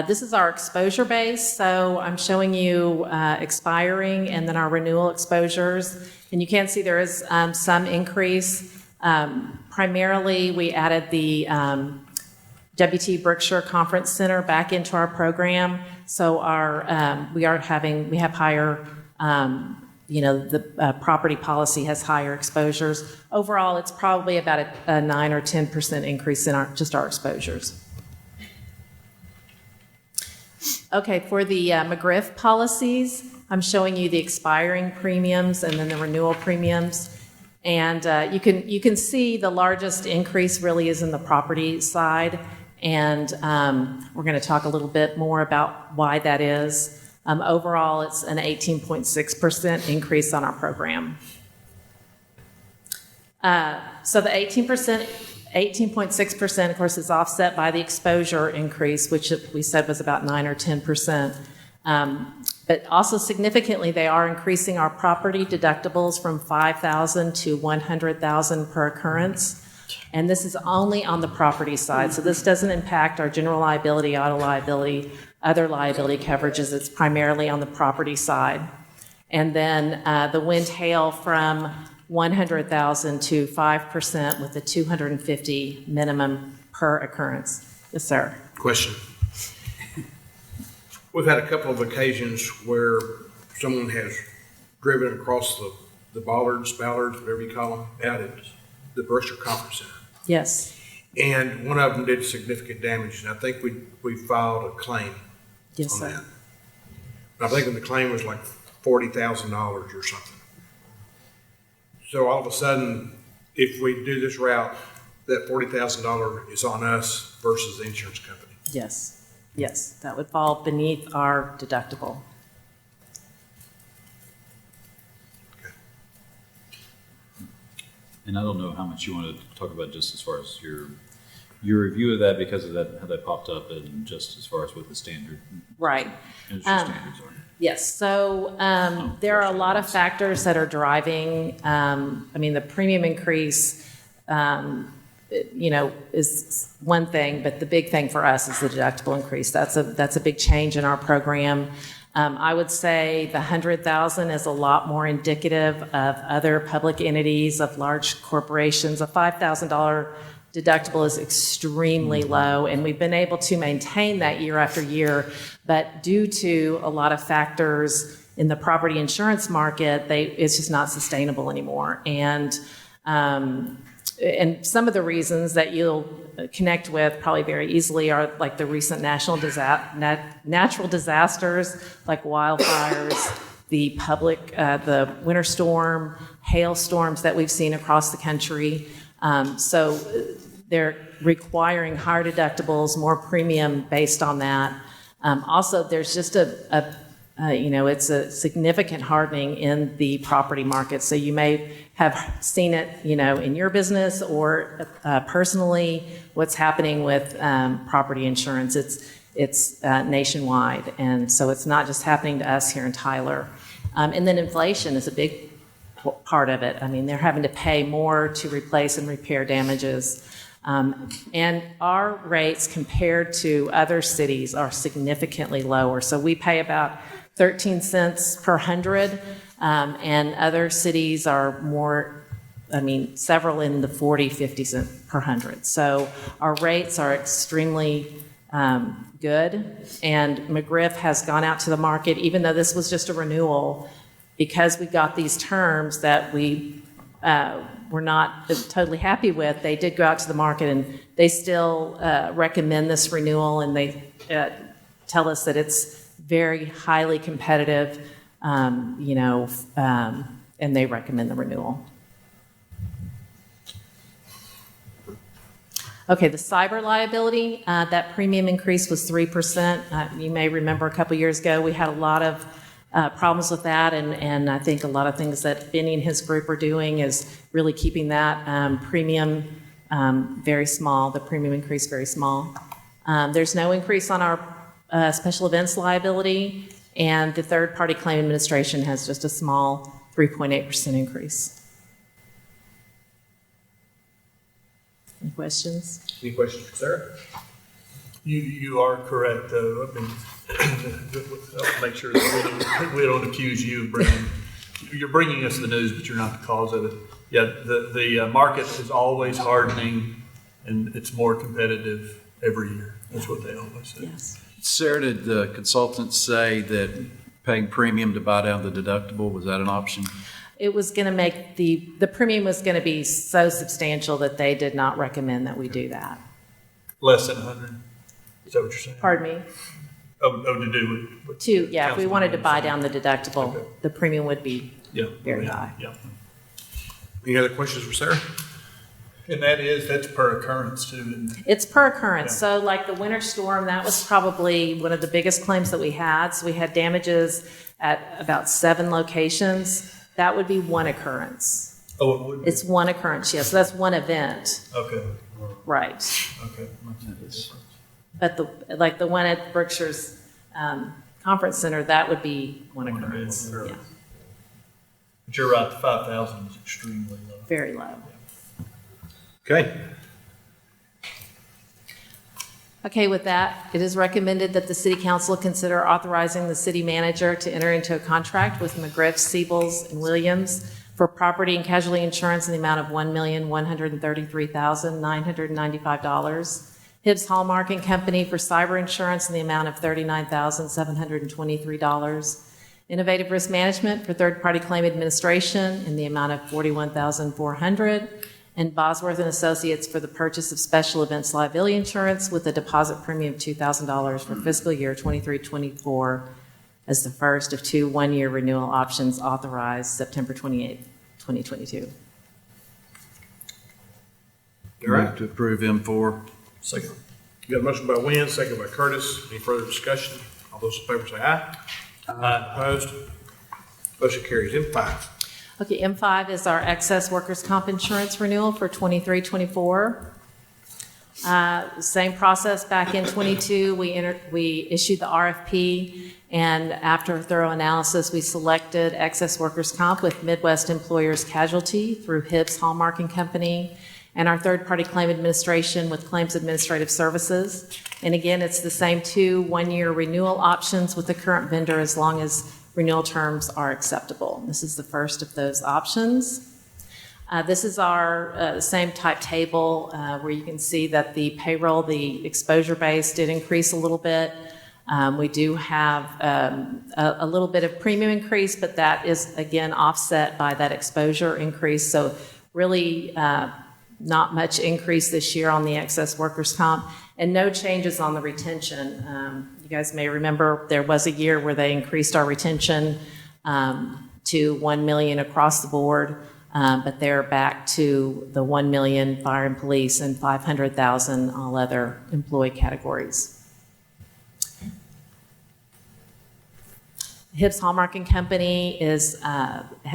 This is our exposure base. So I'm showing you expiring and then our renewal exposures. And you can see there is some increase. Primarily, we added the W.T. Brookshire Conference Center back into our program. So we have higher the property policy has higher exposures. Overall, it's probably about a 9 or 10% increase in our exposures. Okay, for the McGriff policies, I'm showing you the expiring premiums and then the renewal premiums. And you can see the largest increase really is in the property side. And we're going to talk a little bit more about why that is. Overall, it's an 18.6% increase on our program. So the 18.6%, of course, is offset by the exposure increase, which we said was about 9 or 10%. But also significantly, they are increasing our property deductibles from $5,000 to $100,000 per occurrence. And this is only on the property side. So this doesn't impact our general liability, auto liability, other liability coverages. It's primarily on the property side. And then the wind hail from $100,000 to 5% with a $250 minimum per occurrence. Yes, sir. Question. We've had a couple of occasions where someone has driven across the bollards, whatever you call them, out at the Berkshire Conference Center. Yes. And one of them did significant damage, and I think we filed a claim Yes, on sir. that. I'm thinking the claim was like $40,000 or something. So all of a sudden, if we do this route, that $40,000 is on us versus the insurance company. Yes. Yes, that would fall beneath our deductible. And I don't know how much you want to talk about just as far as your review of that because of that, how that popped up, and just as far as what the standard Right. industry standards are. Yes, so there are a lot of factors that are driving, the premium increase, is one thing, but the big thing for us is the deductible increase. That's a big change in our program. I would say the $100,000 is a lot more indicative of other public entities, of large corporations. A $5,000 deductible is extremely low, and we've been able to maintain that year after year, but due to a lot of factors in the property insurance market, it's just not sustainable anymore. And some of the reasons that you'll connect with probably very easily are like the recent natural disasters like wildfires, the winter storm, hailstorms that we've seen across the country. So they're requiring higher deductibles, more premium based on that. Also, there's just it's a significant hardening in the property market. So you may have seen it, in your business or personally, what's happening with property insurance. It's nationwide, and so it's not just happening to us here in Tyler. And then inflation is a big part of it. They're having to pay more to replace and repair damages. And our rates compared to other cities are significantly lower. So we pay about 13 cents per hundred, and other cities are more, several in the 40, 50 cents per hundred. So our rates are extremely good, and McGriff has gone out to the market, even though this was just a renewal, because we got these terms that we were not totally happy with. They did go out to the market, and they still recommend this renewal, and they tell us that it's very highly competitive, and they recommend the renewal. Okay, the cyber liability, that premium increase was 3%. You may remember a couple years ago, we had a lot of problems with that, and I think a lot of things that Benny and his group are doing is really keeping that premium very small, the premium increase very small. There's no increase on our special events liability, and the third-party claim administration has just a small 3.8% increase. Any questions? Any questions for Sarah? You are correct, though. I'll make sure that we don't accuse you of you're bringing us the news, but you're not the cause of it. Yeah, the market is always hardening, and it's more competitive every year. That's what they always say. Yes. Sarah, did the consultants say that paying premium to buy down the deductible, was that an option? It was going to make the premium was going to be so substantial that they did not recommend that we do that. Less than 100. Is that what you're saying? Pardon me? To do it. If we wanted to buy down the deductible, the premium would be very high. Yeah. Any other questions for Sarah? And that's per occurrence too, isn't it? It's per occurrence. So like the winter storm, that was probably one of the biggest claims that we had. So we had damages at about 7 locations. That would be one occurrence. Oh, it would be? It's one occurrence, yes. So that's one event. Okay. Right. Okay. But the one at Berkshire's Conference Center, that would be one occurrence. Yeah. But you're right, the 5,000 is extremely low. Very low. Okay. Okay, with that, it is recommended that the city council consider authorizing the city manager to enter into a contract with McGriff, Siebels, and Williams for property and casualty insurance in the amount of $1,133,995. Hibbs Hallmark and Company for cyber insurance in the amount of $39,723. Innovative Risk Management for third-party claim administration in the amount of $41,400. And Bosworth and Associates for the purchase of special events liability insurance with a deposit premium of $2,000 for fiscal year 23-24 as the first of 2 one-year renewal options authorized September 28, 2022. All right. Move to approve M4. Second. You got a motion by Wynn, second by Curtis. Any further discussion? All those in favor say aye. Aye. Opposed? Motion carries. M5. Okay, M5 is our excess workers' comp insurance renewal for 23-24. Same process back in 22. We issued the RFP, and after a thorough analysis, we selected excess workers' comp with Midwest Employers Casualty through Hibbs Hallmark and Company, and our third-party claim administration with Claims Administrative Services. And again, it's the same 2 one-year renewal options with the current vendor as long as renewal terms are acceptable. This is the first of those options. This is our same type table where you can see that the payroll, the exposure base did increase a little bit. We do have a little bit of premium increase, but that is again offset by that exposure increase. So really not much increase this year on the excess workers' comp, and no changes on the retention. You guys may remember there was a year where they increased our retention to $1 million across the board, but they're back to the $1 million fire and police and $500,000 all other employee categories. Hibbs Hallmark and Company has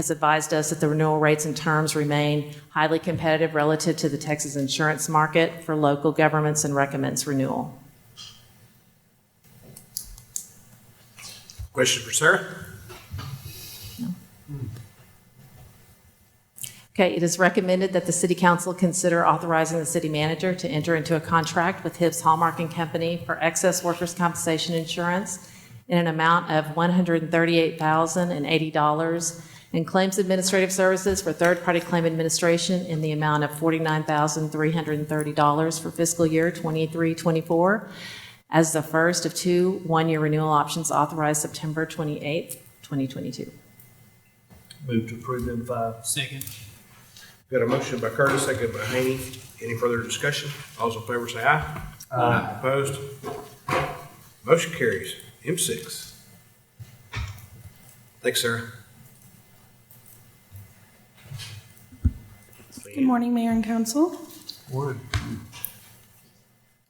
advised us that the renewal rates and terms remain highly competitive relative to the Texas insurance market for local governments and recommends renewal. Question for Sarah? No. Okay, it is recommended that the City Council consider authorizing the city manager to enter into a contract with Hibbs Hallmark and Company for excess workers' compensation insurance in an amount of $138,080 and claims administrative services for third-party claim administration in the amount of $49,330 for fiscal year 23-24 as the first of 2 one-year renewal options authorized September 28, 2022. Move to approve M5. Second. Got a motion by Curtis, second by Haney. Any further discussion? All those in favor say aye. Aye. Opposed? Motion carries. M6. Thanks, Sarah. Good morning, Mayor and Council. Morning.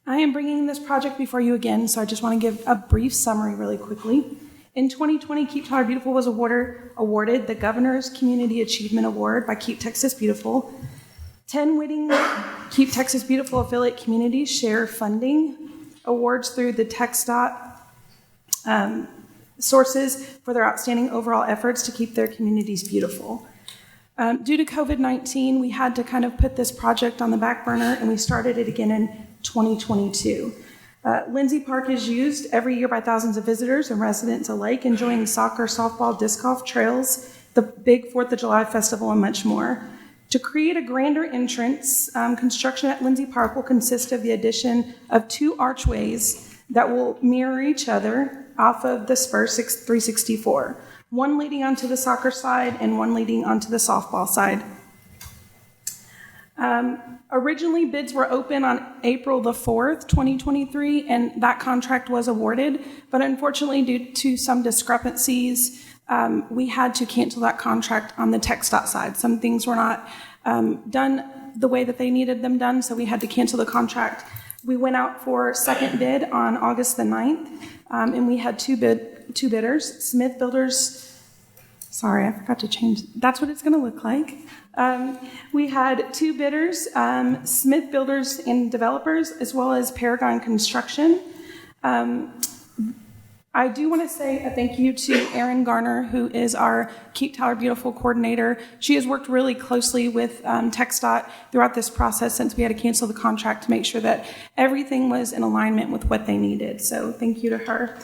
I am bringing this project before you again, so I just want to give a brief summary really quickly. In 2020, Keep Tyler Beautiful was awarded the Governor's Community Achievement Award by Keep Texas Beautiful. 10 winning Keep Texas Beautiful affiliate communities share funding awards through the TxDOT sources for their outstanding overall efforts to keep their communities beautiful. Due to COVID-19, we had to kind of put this project on the back burner, and we started it again in 2022. Lindsay Park is used every year by thousands of visitors and residents alike, enjoying soccer, softball, disc golf, trails, the big 4th of July festival, and much more. To create a grander entrance, construction at Lindsay Park will consist of the addition of 2 archways that will mirror each other off of the Spur 364, one leading onto the soccer side and one leading onto the softball side. Originally, bids were open on April the 4th, 2023, and that contract was awarded. But unfortunately, due to some discrepancies, we had to cancel that contract on the TxDOT side. Some things were not done the way that they needed them done, so we had to cancel the contract. We went out for second bid on August the 9th, and we had two bidders, Smith Builders. Sorry, I forgot to change. That's what it's going to look like. We had two bidders, Smith Builders and Developers, as well as Paragon Construction. I do want to say a thank you to Erin Garner, who is our Keep Tyler Beautiful coordinator. She has worked really closely with TxDOT throughout this process since we had to cancel the contract to make sure that everything was in alignment with what they needed. So thank you to her.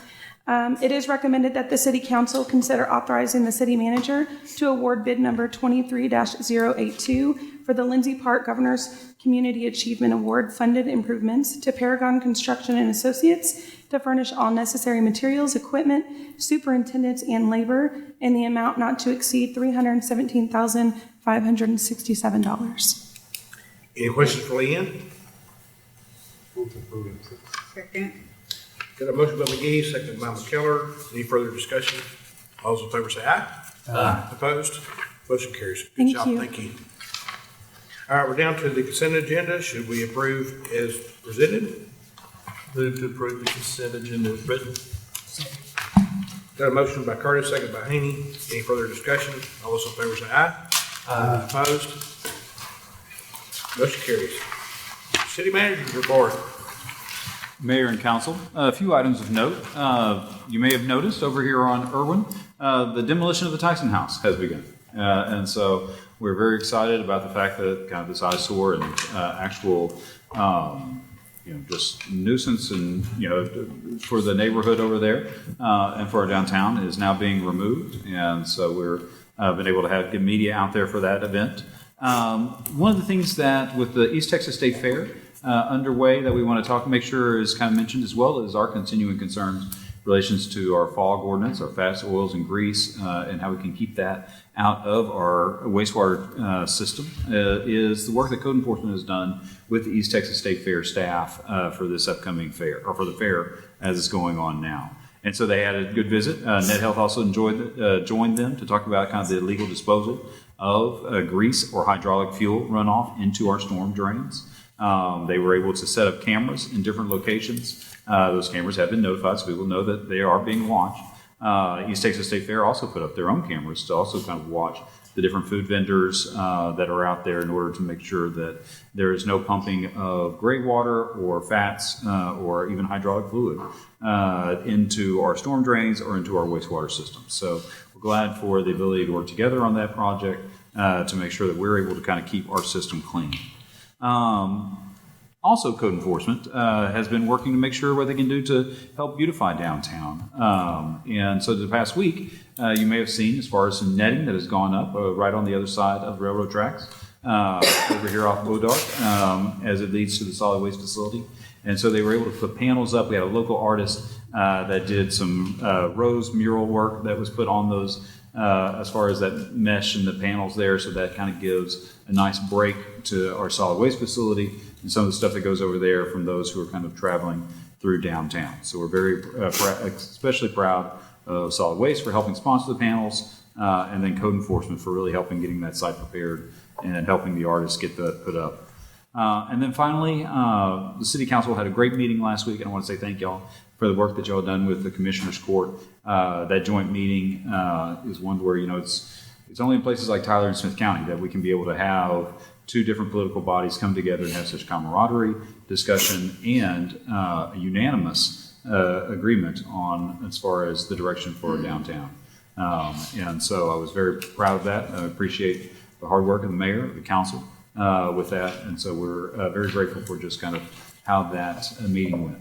It is recommended that the City Council consider authorizing the City Manager to award bid number 23-082 for the Lindsay Park Governor's Community Achievement Award funded improvements to Paragon Construction and Associates to furnish all necessary materials, equipment, superintendents, and labor in the amount not to exceed $317,567. Any questions for Leanne? Second. Got a motion by McGee, second by McKellar. Any further discussion? All those in favor say aye. Aye. Opposed? Motion carries. Good Thank job. you. Thank you. All right, we're down to the consent agenda. Should we approve as presented? Move to approve the consent agenda as written. Got a motion by Curtis, second by Haney. Any further discussion? All those in favor say aye. Aye. Opposed? Motion carries. City Manager's report. Mayor and Council, a few items of note. You may have noticed over here on Irwin, the demolition of the Tyson House has begun. And so we're very excited about the fact that kind of this eyesore and actual, just nuisance and, for the neighborhood over there and for our downtown is now being removed. And so we're been able to have good media out there for that event. One of the things that with the East Texas State Fair, underway that we want to make sure is kind of mentioned as well is our continuing concerns in relations to our fog ordinance, our fats, oils, and grease, and how we can keep that out of our wastewater system, is the work that code enforcement has done with the East Texas State Fair staff for this upcoming fair, or for the fair as it's going on now. And so they had a good visit. Net Health also joined them to talk about kind of the illegal disposal of grease or hydraulic fuel runoff into our storm drains. They were able to set up cameras in different locations. Those cameras have been notified, so people know that they are being watched. East Texas State Fair also put up their own cameras to also kind of watch the different food vendors that are out there in order to make sure that there is no pumping of gray water or fats or even hydraulic fluid into our storm drains or into our wastewater system. So we're glad for the ability to work together on that project to make sure that we're able to kind of keep our system clean. Also, code enforcement has been working to make sure what they can do to help beautify downtown. And so the past week, you may have seen as far as some netting that has gone up right on the other side of railroad tracks over here off Bodark as it leads to the solid waste facility. And so they were able to put panels up. We had a local artist that did some rose mural work that was put on those as far as that mesh and the panels there, so that kind of gives a nice break to our solid waste facility and some of the stuff that goes over there from those who are kind of traveling through downtown. So we're very especially proud of solid waste for helping sponsor the panels, and then code enforcement for really helping getting that site prepared and helping the artists get that put up. And then finally, the City Council had a great meeting last week, and I want to say thank y'all for the work that y'all done with the Commissioners Court. That joint meeting is one where, it's only in places like Tyler and Smith County that we can be able to have two different political bodies come together and have such camaraderie, discussion, and a unanimous agreement on as far as the direction for our downtown. And so I was very proud of that. I appreciate the hard work of the mayor, the council with that. And so we're very grateful for just kind of how that meeting went.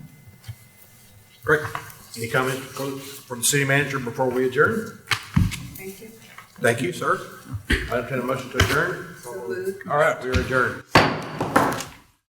Great. Any comments from the city manager before we adjourn? Thank you. Thank you, sir. I entertain a motion to adjourn. So moved. All right, we are adjourned.